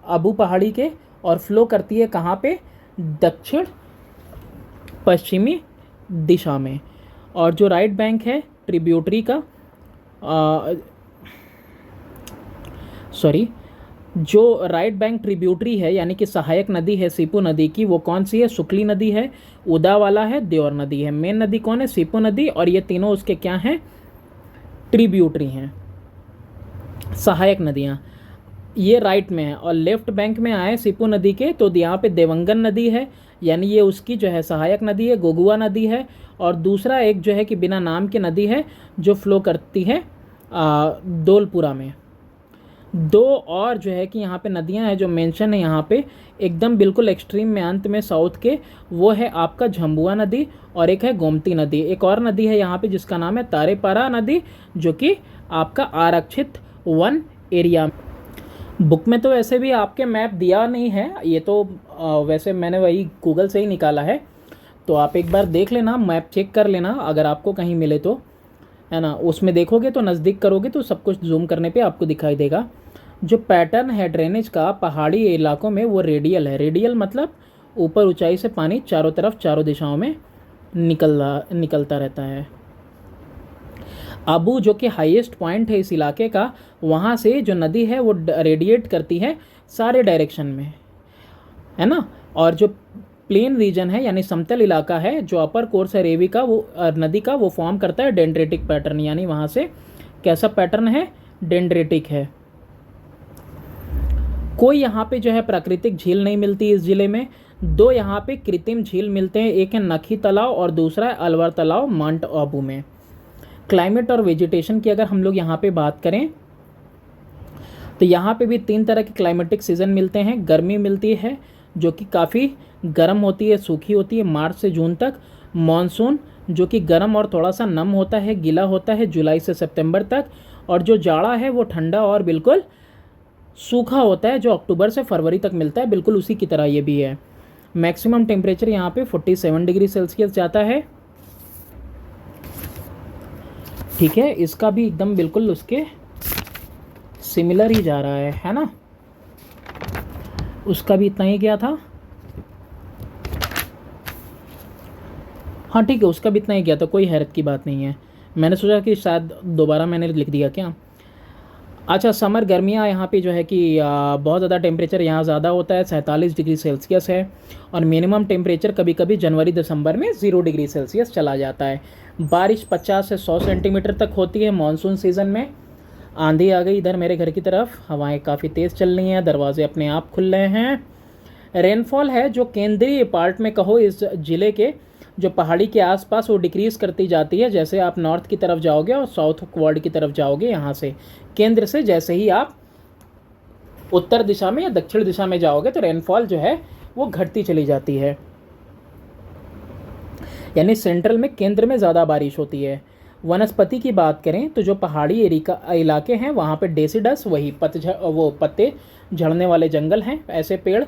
अबू पहाड़ी के, और फ्लो करती है कहाँ पे? दक्षिण पश्चिमी दिशा में। और जो राइट बैंक है ट्रिब्यूटरी का, जो राइट बैंक ट्रिब्यूटरी है यानी कि सहायक नदी है सीपू नदी की, वो कौन सी है? शुक्ली नदी है, उदावाला है, देवर नदी है। मेन नदी कौन है? सीपू नदी, और ये तीनों उसके क्या हैं? ट्रिब्यूटरी हैं, सहायक नदियाँ। ये राइट में है, और लेफ्ट बैंक में आए सीपू नदी के, तो यहाँ पे देवंगन नदी है, यानी ये उसकी जो है सहायक नदी है, गोगुआ नदी है, और दूसरा एक जो है कि बिना नाम की नदी है जो फ्लो करती है दोलपुरा में। दो और जो है कि यहाँ पे नदियाँ हैं जो मेंशन है यहाँ पे एकदम बिल्कुल एक्सट्रीम में अंत में साउथ के, वो है आपका झंबुआ नदी, और एक है गोमती नदी। एक और नदी है यहाँ पे जिसका नाम है तारेपारा नदी, जो कि आपका आरक्षित वन एरिया। बुक में तो ऐसे भी आपके मैप दिया नहीं है, ये तो वैसे मैंने वही गूगल से ही निकाला है, तो आप एक बार देख लेना, मैप चेक कर लेना अगर आपको कहीं मिले तो, है ना। उसमें देखोगे तो नज़दीक करोगे तो सब कुछ जूम करने पे आपको दिखाई देगा। जो पैटर्न है ड्रेनेज का पहाड़ी इलाकों में वो रेडियल है। रेडियल मतलब ऊपर ऊंचाई से पानी चारों तरफ चारों दिशाओं में निकलता रहता है। अबू जो कि हाईएस्ट पॉइंट है इस इलाके का, वहाँ से जो नदी है वो रेडिएट करती है सारे डायरेक्शन में, है ना। और जो प्लेन रीजन है यानी समतल इलाका है, जो अपर कोर्स है रेवी का, वो नदी का, वो फॉर्म करता है डेंड्रेटिक पैटर्न, यानी वहाँ से कैसा पैटर्न है? डेंड्रेटिक है। कोई यहाँ पे जो है प्राकृतिक झील नहीं मिलती इस ज़िले में। दो यहाँ पे कृत्रिम झील मिलते हैं, एक है नखी तालाब और दूसरा है अलवर तालाब माउंट आबू में। क्लाइमेट और वेजिटेशन की अगर हम लोग यहाँ पे बात करें तो यहाँ पे भी 3 तरह के क्लाइमेटिक सीज़न मिलते हैं। गर्मी मिलती है जो कि काफ़ी गर्म होती है, सूखी होती है, मार्च से जून तक। मानसून जो कि गर्म और थोड़ा सा नम होता है, गीला होता है, जुलाई से सितंबर तक। और जो जाड़ा है वो ठंडा और बिल्कुल सूखा होता है, जो अक्टूबर से फरवरी तक मिलता है, बिल्कुल उसी की तरह ये भी है। मैक्सिमम टेम्परेचर यहाँ पे 47 डिग्री सेल्सियस जाता है। ठीक है, इसका भी एकदम बिल्कुल उसके सिमिलर ही जा रहा है ना। उसका भी इतना ही गया था। हाँ ठीक है, उसका भी इतना ही गया था, कोई हैरत की बात नहीं है। मैंने सोचा कि शायद दोबारा मैंने लिख दिया क्या। अच्छा, समर गर्मियाँ यहाँ पे जो है कि बहुत ज़्यादा टेम्परेचर यहाँ ज़्यादा होता है, 47 डिग्री सेल्सियस है। और मिनिमम टेम्परेचर कभी कभी जनवरी दिसंबर में 0 डिग्री सेल्सियस चला जाता है। बारिश 50 से 100 सेंटीमीटर तक होती है मानसून सीज़न में। आंधी आ गई इधर मेरे घर की तरफ, हवाएं काफ़ी तेज़ चल रही हैं, दरवाजे अपने आप खुल रहे हैं। रेनफॉल है जो केंद्रीय पार्ट में कहो इस ज़िले के, जो पहाड़ी के आसपास, वो डिक्रीज़ करती जाती है जैसे आप नॉर्थ की तरफ जाओगे और साउथ वर्ल्ड की तरफ जाओगे। यहाँ से केंद्र से जैसे ही आप उत्तर दिशा में या दक्षिण दिशा में जाओगे तो रेनफॉल जो है वो घटती चली जाती है। यानी सेंट्रल में, केंद्र में ज़्यादा बारिश होती है। वनस्पति की बात करें तो जो पहाड़ी इलाके हैं वहाँ पे डेसिडस, वही पत्ते झड़ने वाले जंगल हैं, ऐसे पेड़।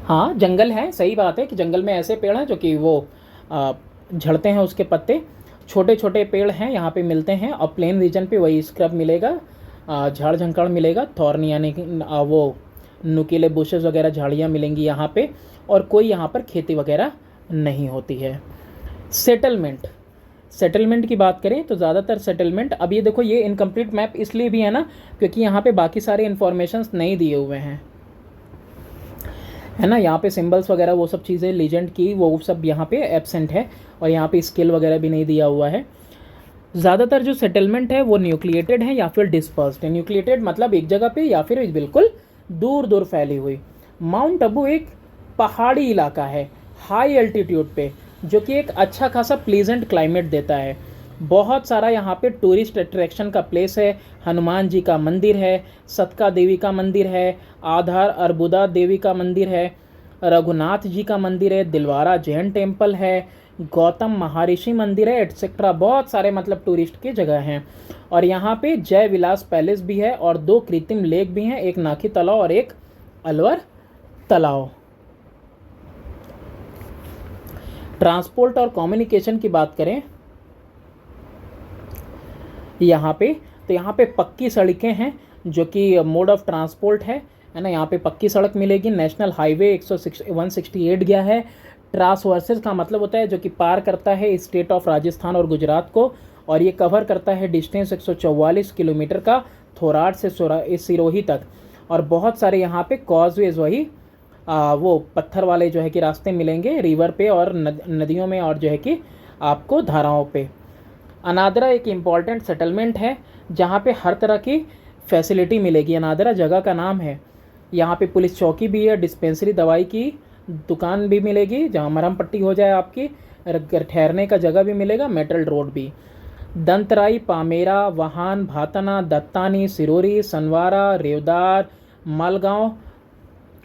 हाँ जंगल है, सही बात है कि जंगल में ऐसे पेड़ हैं जो कि वो झड़ते हैं, उसके पत्ते। छोटे छोटे पेड़ हैं यहाँ पे मिलते हैं। और प्लेन रीजन पे वही स्क्रब मिलेगा, झाड़ झंकाड़ मिलेगा, थॉर्न यानी कि वो नुकीले बुशेस वगैरह झाड़ियाँ मिलेंगी यहाँ पे। और कोई यहाँ पर खेती वगैरह नहीं होती है। सेटलमेंट की बात करें तो ज़्यादातर सेटलमेंट, अब ये देखो ये इनकम्प्लीट मैप इसलिए भी है ना क्योंकि यहाँ पे बाकी सारे इन्फॉर्मेशंस नहीं दिए हुए हैं, है ना। यहाँ पे सिंबल्स वगैरह वो सब चीज़ें लीजेंड की वो सब यहाँ पे एब्सेंट है। और यहाँ पे स्केल वगैरह भी नहीं दिया हुआ है। ज़्यादातर जो सेटलमेंट है वो न्यूक्लिएटेड है या फिर डिस्पर्स्ड है। न्यूक्लिएटेड मतलब एक जगह पे या फिर बिल्कुल दूर दूर फैली हुई। माउंट आबू एक पहाड़ी इलाका है हाई एल्टीट्यूड पे, जो कि एक अच्छा खासा प्लीजेंट क्लाइमेट देता है। बहुत सारा यहाँ पे टूरिस्ट अट्रैक्शन का प्लेस है। हनुमान जी का मंदिर है, सतका देवी का मंदिर है, आधार अर्बुदा देवी का मंदिर है, रघुनाथ जी का मंदिर है, दिलवारा जैन टेम्पल है, गौतम महर्षि मंदिर है, एटसेट्रा। बहुत सारे मतलब टूरिस्ट की जगह हैं। और यहाँ पे जय विलास पैलेस भी है और 2 कृत्रिम लेक भी हैं, एक नाखी तालाब और एक अलवर तालाब। ट्रांसपोर्ट और कम्युनिकेशन की बात करें यहाँ पे, तो यहाँ पे पक्की सड़कें हैं जो कि मोड ऑफ ट्रांसपोर्ट है ना। यहाँ पे पक्की सड़क मिलेगी। नेशनल हाईवे 168 गया है। ट्रांसवर्सेस का मतलब होता है जो कि पार करता है स्टेट ऑफ राजस्थान और गुजरात को। और ये कवर करता है डिस्टेंस 144 किलोमीटर का, थोराड से सिरोही तक। और बहुत सारे यहाँ पे कॉजवेज, वही वो पत्थर वाले जो है कि रास्ते मिलेंगे रिवर पे और नदियों में और जो है कि आपको धाराओं पे। अनादरा एक इम्पॉर्टेंट सेटलमेंट है जहाँ पे हर तरह की फैसिलिटी मिलेगी। अनादरा जगह का नाम है। यहाँ पे पुलिस चौकी भी है, डिस्पेंसरी, दवाई की दुकान भी मिलेगी जहाँ मरहम पट्टी हो जाए आपकी, ठहरने का जगह भी मिलेगा, मेटल रोड भी। दंतराई, पामेरा, वाहन, भातना, दत्तानी, सिरोरी, सनवारा, रेवदार, मालगांव,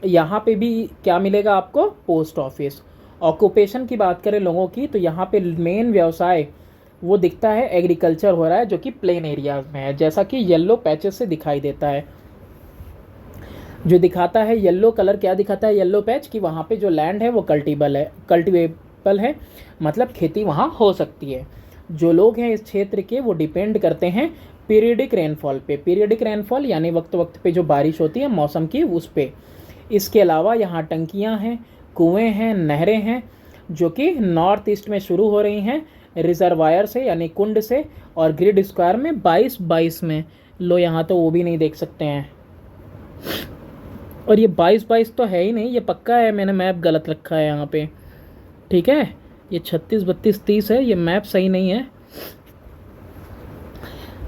यहाँ पे भी क्या मिलेगा आपको, पोस्ट ऑफिस। ऑक्यूपेशन की बात करें लोगों की तो यहाँ पे मेन व्यवसाय वो दिखता है एग्रीकल्चर हो रहा है, जो कि प्लेन एरियाज में है, जैसा कि येलो पैचेस से दिखाई देता है। जो दिखाता है येलो कलर, क्या दिखाता है येलो पैच, कि वहाँ पे जो लैंड है वो कल्टिवेबल है, मतलब खेती वहाँ हो सकती है। जो लोग हैं इस क्षेत्र के वो डिपेंड करते हैं पीरियडिक रेनफॉल पे। पीरियडिक रेनफॉल यानी वक्त वक्त पे जो बारिश होती है मौसम की, उस पे। इसके अलावा यहाँ टंकियाँ हैं, कुएँ हैं, नहरें हैं जो कि नॉर्थ ईस्ट में शुरू हो रही हैं रिजर्वायर से यानी कुंड से, और ग्रिड स्क्वायर में 22-22 में। लो यहाँ तो वो भी नहीं देख सकते हैं। और ये 22-22 तो है ही नहीं, ये पक्का है, मैंने मैप गलत रखा है यहाँ पे। ठीक है, ये 36, 32, 30 है, ये मैप सही नहीं है।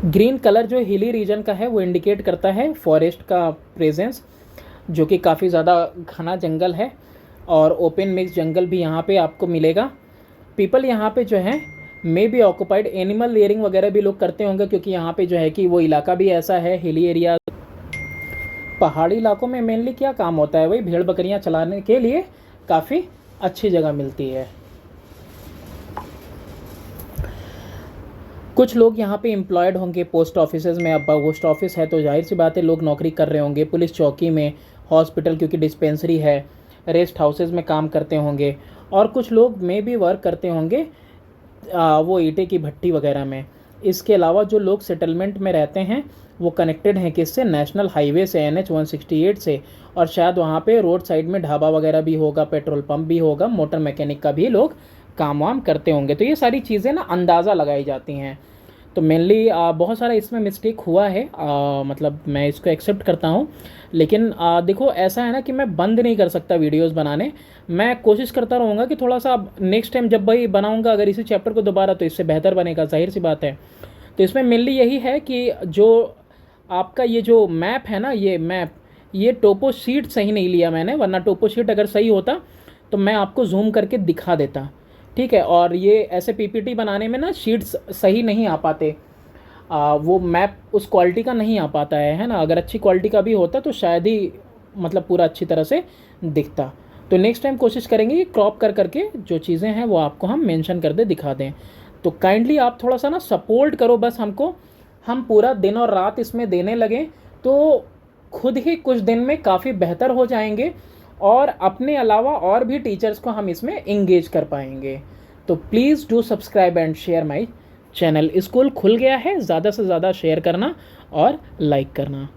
ग्रीन कलर जो हिली रीजन का है वो इंडिकेट करता है फॉरेस्ट का प्रेजेंस, जो कि काफ़ी ज़्यादा घना जंगल है और ओपन मिक्स जंगल भी यहाँ पे आपको मिलेगा। पीपल यहाँ पे जो है may be occupied, animal layering वगैरह भी लोग करते होंगे, क्योंकि यहाँ पे जो है कि वो इलाका भी ऐसा है, हिली एरिया। पहाड़ी इलाकों में मेनली क्या काम होता है, वही भेड़ बकरियाँ चलाने के लिए काफ़ी अच्छी जगह मिलती है। कुछ लोग यहाँ पे एम्प्लॉयड होंगे पोस्ट ऑफिसेज में। अब पोस्ट ऑफिस है तो जाहिर सी बात है लोग नौकरी कर रहे होंगे, पुलिस चौकी में, हॉस्पिटल क्योंकि डिस्पेंसरी है, रेस्ट हाउसेज में काम करते होंगे, और कुछ लोग में भी वर्क करते होंगे वो ईंटे की भट्टी वगैरह में। इसके अलावा जो लोग सेटलमेंट में रहते हैं वो कनेक्टेड हैं किससे, नेशनल हाईवे से, NH 168 से, और शायद वहाँ पे रोड साइड में ढाबा वगैरह भी होगा, पेट्रोल पंप भी होगा, मोटर मैकेनिक का भी लोग काम वाम करते होंगे। तो ये सारी चीज़ें ना अंदाज़ा लगाई जाती हैं। तो मेनली बहुत सारा इसमें मिस्टेक हुआ है, मतलब मैं इसको एक्सेप्ट करता हूँ, लेकिन देखो ऐसा है ना कि मैं बंद नहीं कर सकता वीडियोस बनाने। मैं कोशिश करता रहूँगा कि थोड़ा सा अब नेक्स्ट टाइम जब भाई बनाऊँगा अगर इसी चैप्टर को दोबारा, तो इससे बेहतर बनेगा, जाहिर सी बात है। तो इसमें मेनली यही है कि जो आपका ये जो मैप है ना, ये मैप, ये टोपो शीट सही नहीं लिया मैंने, वरना टोपो शीट अगर सही होता तो मैं आपको जूम करके दिखा देता, ठीक है। और ये ऐसे PPT बनाने में ना शीट्स सही नहीं आ पाते, वो मैप उस क्वालिटी का नहीं आ पाता है ना। अगर अच्छी क्वालिटी का भी होता तो शायद ही मतलब पूरा अच्छी तरह से दिखता। तो नेक्स्ट टाइम कोशिश करेंगे कि क्रॉप कर करके जो चीज़ें हैं वो आपको हम मेंशन कर दे, दिखा दें। तो काइंडली आप थोड़ा सा ना सपोर्ट करो बस हमको, हम पूरा दिन और रात इसमें देने लगें तो खुद ही कुछ दिन में काफ़ी बेहतर हो जाएंगे, और अपने अलावा और भी टीचर्स को हम इसमें इंगेज कर पाएंगे। तो please do subscribe and share my channel. School खुल गया है, ज़्यादा से ज़्यादा शेयर करना और लाइक करना।